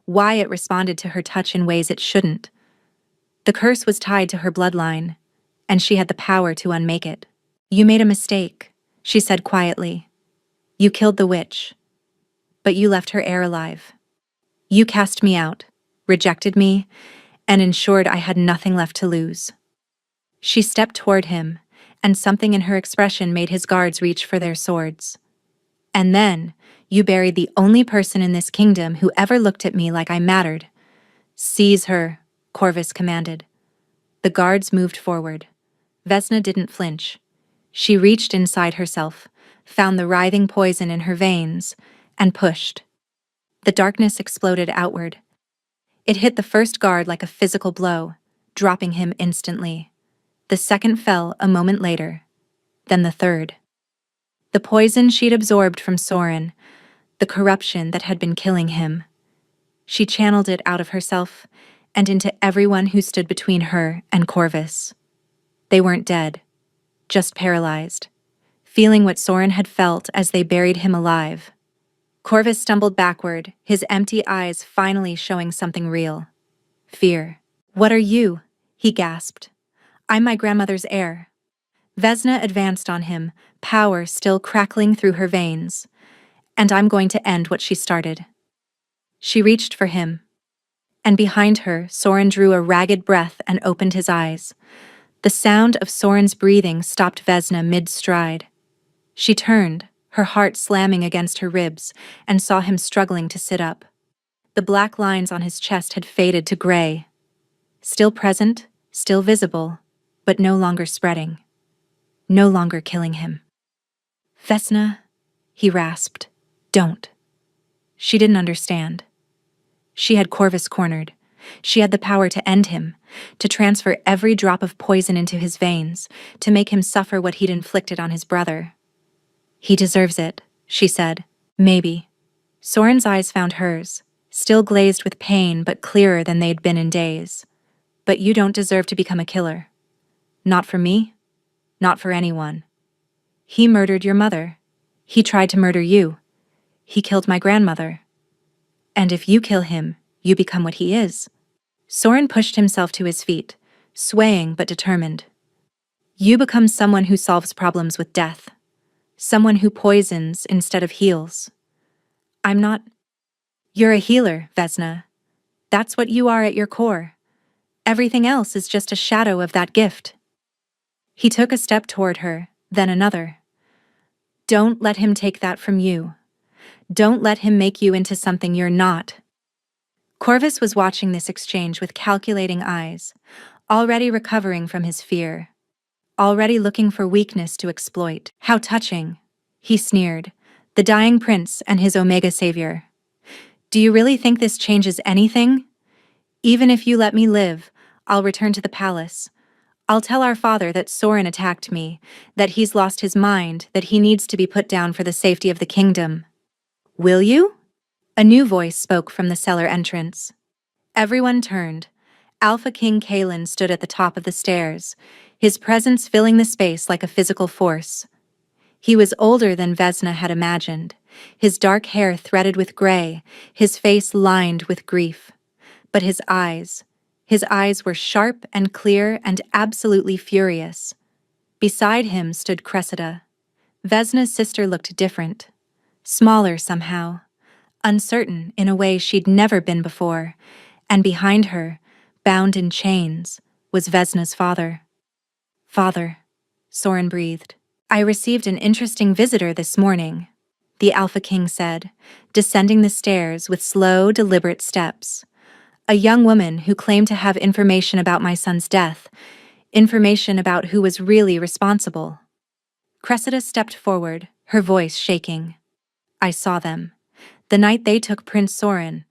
S1: why it responded to her touch in ways it shouldn't. The curse was tied to her bloodline, and she had the power to unmake it. You made a mistake, she said quietly. You killed the witch, but you left her heir alive. You cast me out, rejected me, and ensured I had nothing left to lose. She stepped toward him, and something in her expression made his guards reach for their swords. And then, you buried the only person in this kingdom who ever looked at me like I mattered. Seize her, Corvus commanded. The guards moved forward. Vesna didn't flinch. She reached inside herself, found the writhing poison in her veins, and pushed. The darkness exploded outward. It hit the first guard like a physical blow, dropping him instantly. The second fell a moment later, then the third. The poison she'd absorbed from Soren, the corruption that had been killing him. She channeled it out of herself and into everyone who stood between her and Corvus. They weren't dead, just paralyzed, feeling what Soren had felt as they buried him alive. Corvus stumbled backward, his empty eyes finally showing something real. Fear. What are you? He gasped. I'm my grandmother's heir. Vesna advanced on him, power still crackling through her veins. And I'm going to end what she started. She reached for him. And behind her, Soren drew a ragged breath and opened his eyes. The sound of Soren's breathing stopped Vesna mid-stride. She turned, her heart slamming against her ribs, and saw him struggling to sit up. The black lines on his chest had faded to gray. Still present, still visible, but no longer spreading. No longer killing him. Vesna, he rasped. Don't. She didn't understand. She had Corvus cornered. She had the power to end him, to transfer every drop of poison into his veins, to make him suffer what he'd inflicted on his brother. He deserves it, she said. Maybe. Soren's eyes found hers, still glazed with pain but clearer than they'd been in days. But you don't deserve to become a killer. Not for me, not for anyone. He murdered your mother. He tried to murder you. He killed my grandmother. And if you kill him, you become what he is. Soren pushed himself to his feet, swaying but determined. You become someone who solves problems with death. Someone who poisons instead of heals. I'm not. You're a healer, Vesna. That's what you are at your core. Everything else is just a shadow of that gift. He took a step toward her, then another. Don't let him take that from you. Don't let him make you into something you're not. Corvus was watching this exchange with calculating eyes, already recovering from his fear, already looking for weakness to exploit. How touching, he sneered, the dying prince and his Omega savior. Do you really think this changes anything? Even if you let me live, I'll return to the palace. I'll tell our father that Soren attacked me, that he's lost his mind, that he needs to be put down for the safety of the kingdom. Will you? A new voice spoke from the cellar entrance. Everyone turned. Alpha King Kalen stood at the top of the stairs, his presence filling the space like a physical force. He was older than Vesna had imagined, his dark hair threaded with gray, his face lined with grief. But his eyes were sharp and clear and absolutely furious. Beside him stood Cressida. Vesna's sister looked different, smaller somehow, uncertain in a way she'd never been before, and behind her, bound in chains, was Vesna's father. Father, Soren breathed. I received an interesting visitor this morning, the Alpha King said, descending the stairs with slow, deliberate steps. A young woman who claimed to have information about my son's death, information about who was really responsible. Cressida stepped forward, her voice shaking. I saw them. The night they took Prince Soren.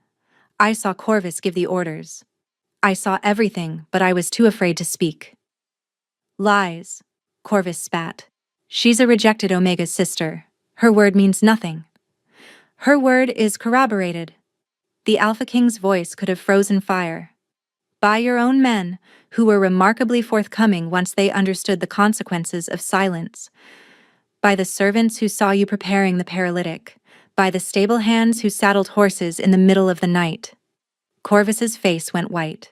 S1: I saw Corvus give the orders. I saw everything, but I was too afraid to speak. Lies, Corvus spat. She's a rejected Omega's sister. Her word means nothing. Her word is corroborated. The Alpha King's voice could have frozen fire. By your own men, who were remarkably forthcoming once they understood the consequences of silence. By the servants who saw you preparing the paralytic. By the stable hands who saddled horses in the middle of the night. Corvus's face went white.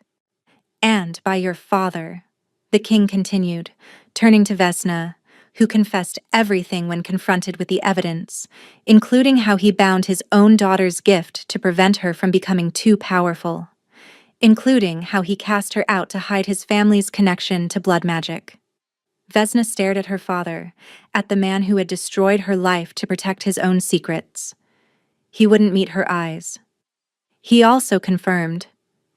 S1: And by your father, the king continued, turning to Vesna, who confessed everything when confronted with the evidence, including how he bound his own daughter's gift to prevent her from becoming too powerful, including how he cast her out to hide his family's connection to blood magic. Vesna stared at her father, at the man who had destroyed her life to protect his own secrets. He wouldn't meet her eyes. He also confirmed,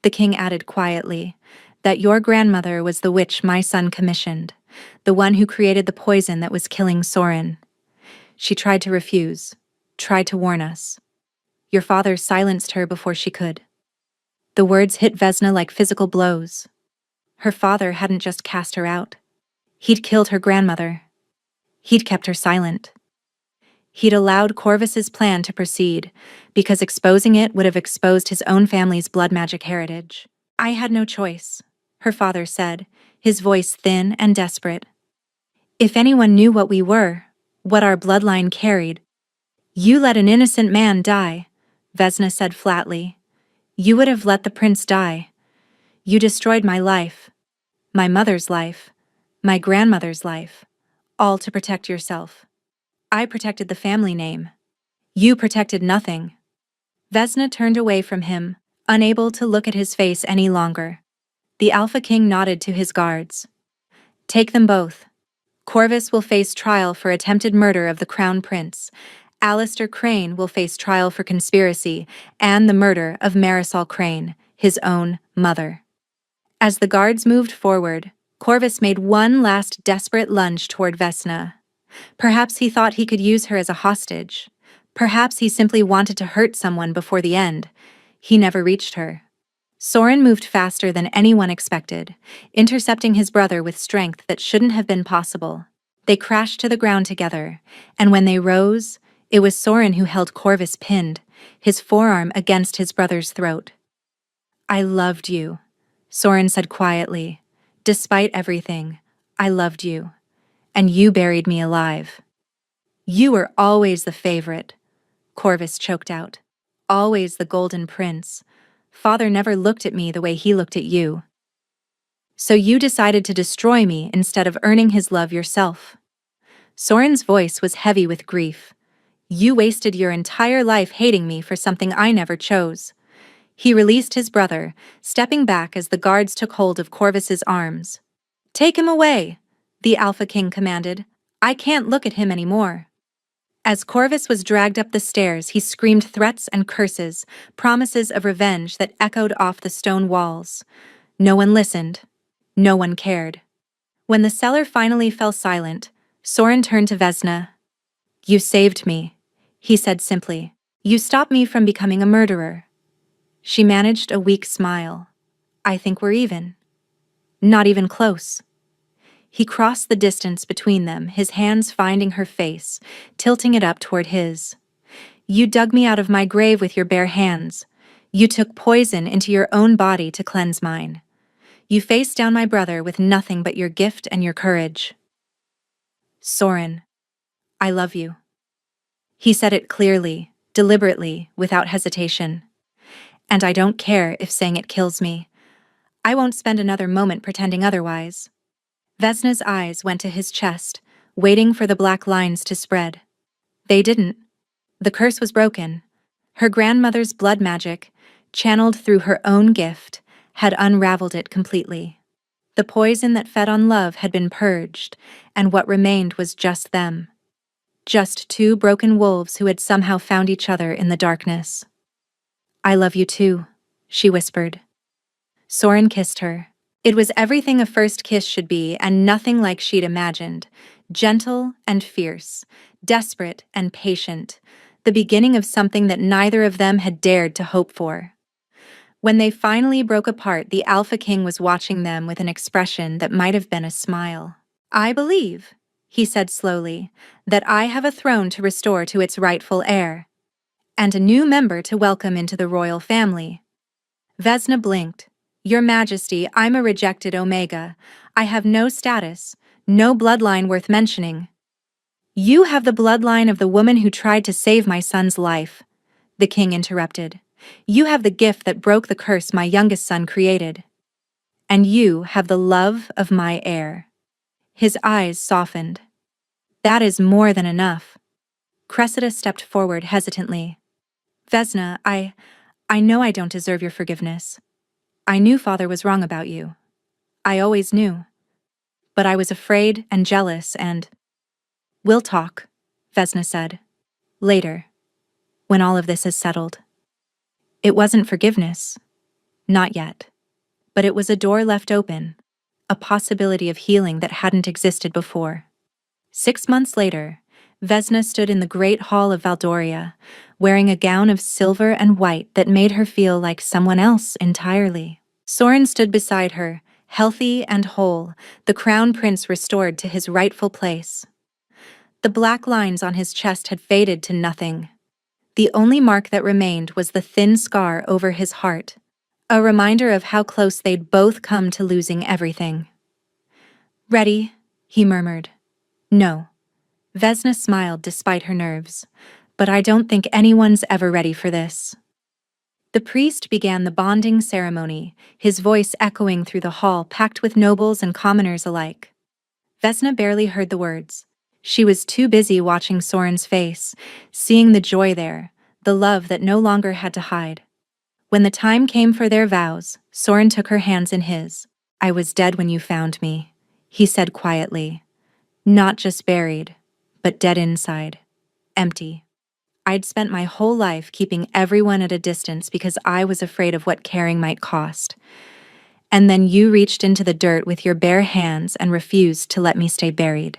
S1: the king added quietly, that your grandmother was the witch my son commissioned, the one who created the poison that was killing Soren. She tried to refuse, tried to warn us. Your father silenced her before she could. The words hit Vesna like physical blows. Her father hadn't just cast her out. He'd killed her grandmother. He'd kept her silent. He'd allowed Corvus's plan to proceed, because exposing it would have exposed his own family's blood magic heritage. I had no choice, her father said, his voice thin and desperate. If anyone knew what we were, what our bloodline carried, you let an innocent man die, Vesna said flatly. You would have let the prince die. You destroyed my life, my mother's life, my grandmother's life, all to protect yourself. I protected the family name. You protected nothing. Vesna turned away from him, unable to look at his face any longer. The Alpha King nodded to his guards. Take them both. Corvus will face trial for attempted murder of the Crown Prince. Alistair Crane will face trial for conspiracy and the murder of Marisol Crane, his own mother. As the guards moved forward, Corvus made one last desperate lunge toward Vesna. Perhaps he thought he could use her as a hostage. Perhaps he simply wanted to hurt someone before the end. He never reached her. Soren moved faster than anyone expected, intercepting his brother with strength that shouldn't have been possible. They crashed to the ground together, and when they rose, it was Soren who held Corvus pinned, his forearm against his brother's throat. I loved you, Soren said quietly. Despite everything, I loved you, and you buried me alive. You were always the favorite, Corvus choked out. Always the golden prince. Father never looked at me the way he looked at you. So you decided to destroy me instead of earning his love yourself. Soren's voice was heavy with grief. You wasted your entire life hating me for something I never chose. He released his brother, stepping back as the guards took hold of Corvus's arms. Take him away, the Alpha King commanded. I can't look at him anymore. As Corvus was dragged up the stairs, he screamed threats and curses, promises of revenge that echoed off the stone walls. No one listened. No one cared. When the cellar finally fell silent, Soren turned to Vesna. You saved me, he said simply. You stopped me from becoming a murderer. She managed a weak smile. I think we're even. Not even close. He crossed the distance between them, his hands finding her face, tilting it up toward his. You dug me out of my grave with your bare hands. You took poison into your own body to cleanse mine. You faced down my brother with nothing but your gift and your courage. Soren, I love you. He said it clearly, deliberately, without hesitation. And I don't care if saying it kills me. I won't spend another moment pretending otherwise. Vesna's eyes went to his chest, waiting for the black lines to spread. They didn't. The curse was broken. Her grandmother's blood magic, channeled through her own gift, had unraveled it completely. The poison that fed on love had been purged, and what remained was just them. Just two broken wolves who had somehow found each other in the darkness. I love you too, she whispered. Soren kissed her. It was everything a first kiss should be and nothing like she'd imagined. Gentle and fierce, desperate and patient, the beginning of something that neither of them had dared to hope for. When they finally broke apart, the Alpha King was watching them with an expression that might have been a smile. I believe, he said slowly, that I have a throne to restore to its rightful heir, and a new member to welcome into the royal family. Vesna blinked. Your Majesty, I'm a rejected Omega. I have no status, no bloodline worth mentioning. You have the bloodline of the woman who tried to save my son's life, the king interrupted. You have the gift that broke the curse my youngest son created. And you have the love of my heir. His eyes softened. That is more than enough. Cressida stepped forward hesitantly. Vesna, I know I don't deserve your forgiveness. I knew Father was wrong about you. I always knew. But I was afraid and jealous and... We'll talk, Vesna said. Later, when all of this is settled. It wasn't forgiveness. Not yet. But it was a door left open, a possibility of healing that hadn't existed before. 6 months later, Vesna stood in the great hall of Valdoria, wearing a gown of silver and white that made her feel like someone else entirely. Soren stood beside her, healthy and whole, the crown prince restored to his rightful place. The black lines on his chest had faded to nothing. The only mark that remained was the thin scar over his heart, a reminder of how close they'd both come to losing everything. Ready? He murmured. No. Vesna smiled despite her nerves. But I don't think anyone's ever ready for this. The priest began the bonding ceremony, his voice echoing through the hall packed with nobles and commoners alike. Vesna barely heard the words. She was too busy watching Soren's face, seeing the joy there, the love that no longer had to hide. When the time came for their vows, Soren took her hands in his. I was dead when you found me, he said quietly. Not just buried, but dead inside. Empty. I'd spent my whole life keeping everyone at a distance because I was afraid of what caring might cost. And then you reached into the dirt with your bare hands and refused to let me stay buried.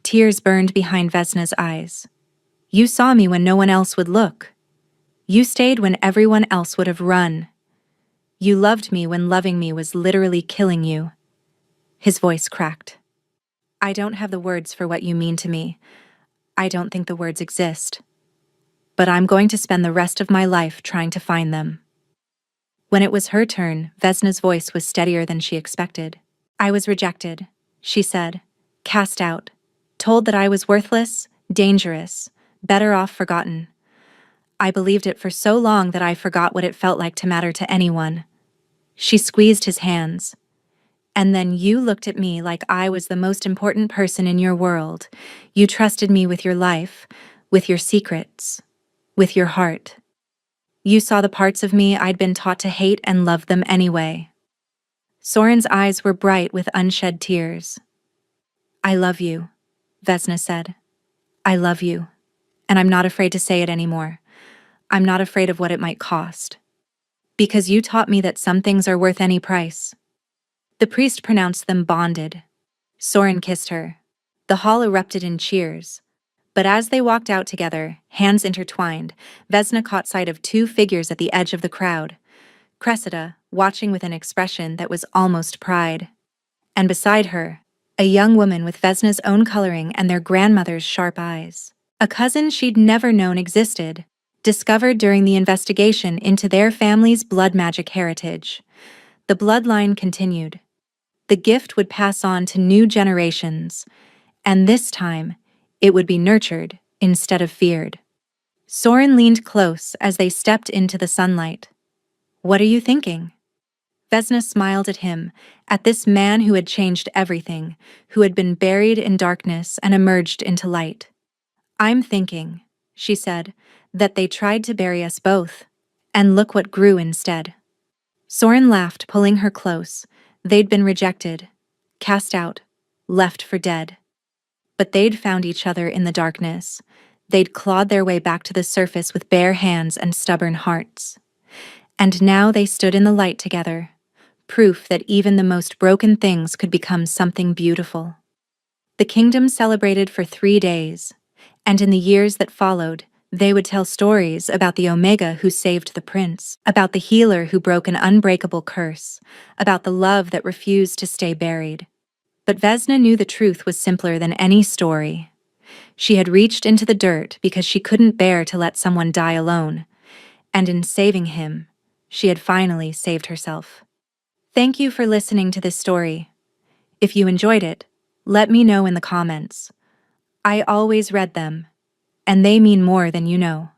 S1: Tears burned behind Vesna's eyes. You saw me when no one else would look. You stayed when everyone else would have run. You loved me when loving me was literally killing you. His voice cracked. I don't have the words for what you mean to me. I don't think the words exist. But I'm going to spend the rest of my life trying to find them. When it was her turn, Vesna's voice was steadier than she expected. I was rejected, she said, cast out, told that I was worthless, dangerous, better off forgotten. I believed it for so long that I forgot what it felt like to matter to anyone. She squeezed his hands. And then you looked at me like I was the most important person in your world. You trusted me with your life, with your secrets, with your heart. You saw the parts of me I'd been taught to hate and loved them anyway. Soren's eyes were bright with unshed tears. I love you, Vesna said. I love you. And I'm not afraid to say it anymore. I'm not afraid of what it might cost. Because you taught me that some things are worth any price. The priest pronounced them bonded. Soren kissed her. The hall erupted in cheers. But as they walked out together, hands intertwined, Vesna caught sight of two figures at the edge of the crowd. Cressida, watching with an expression that was almost pride. And beside her, a young woman with Vesna's own coloring and their grandmother's sharp eyes. A cousin she'd never known existed, discovered during the investigation into their family's blood magic heritage. The bloodline continued. The gift would pass on to new generations, and this time, it would be nurtured instead of feared. Soren leaned close as they stepped into the sunlight. What are you thinking? Vesna smiled at him, at this man who had changed everything, who had been buried in darkness and emerged into light. I'm thinking, she said, that they tried to bury us both, and look what grew instead. Soren laughed, pulling her close. They'd been rejected, cast out, left for dead. But they'd found each other in the darkness. They'd clawed their way back to the surface with bare hands and stubborn hearts. And now they stood in the light together, proof that even the most broken things could become something beautiful. The kingdom celebrated for 3 days, and in the years that followed, they would tell stories about the Omega who saved the prince, about the healer who broke an unbreakable curse, about the love that refused to stay buried. But Vesna knew the truth was simpler than any story. She had reached into the dirt because she couldn't bear to let someone die alone, and in saving him, she had finally saved herself. Thank you for listening to this story. If you enjoyed it, let me know in the comments. I always read them, and they mean more than you know.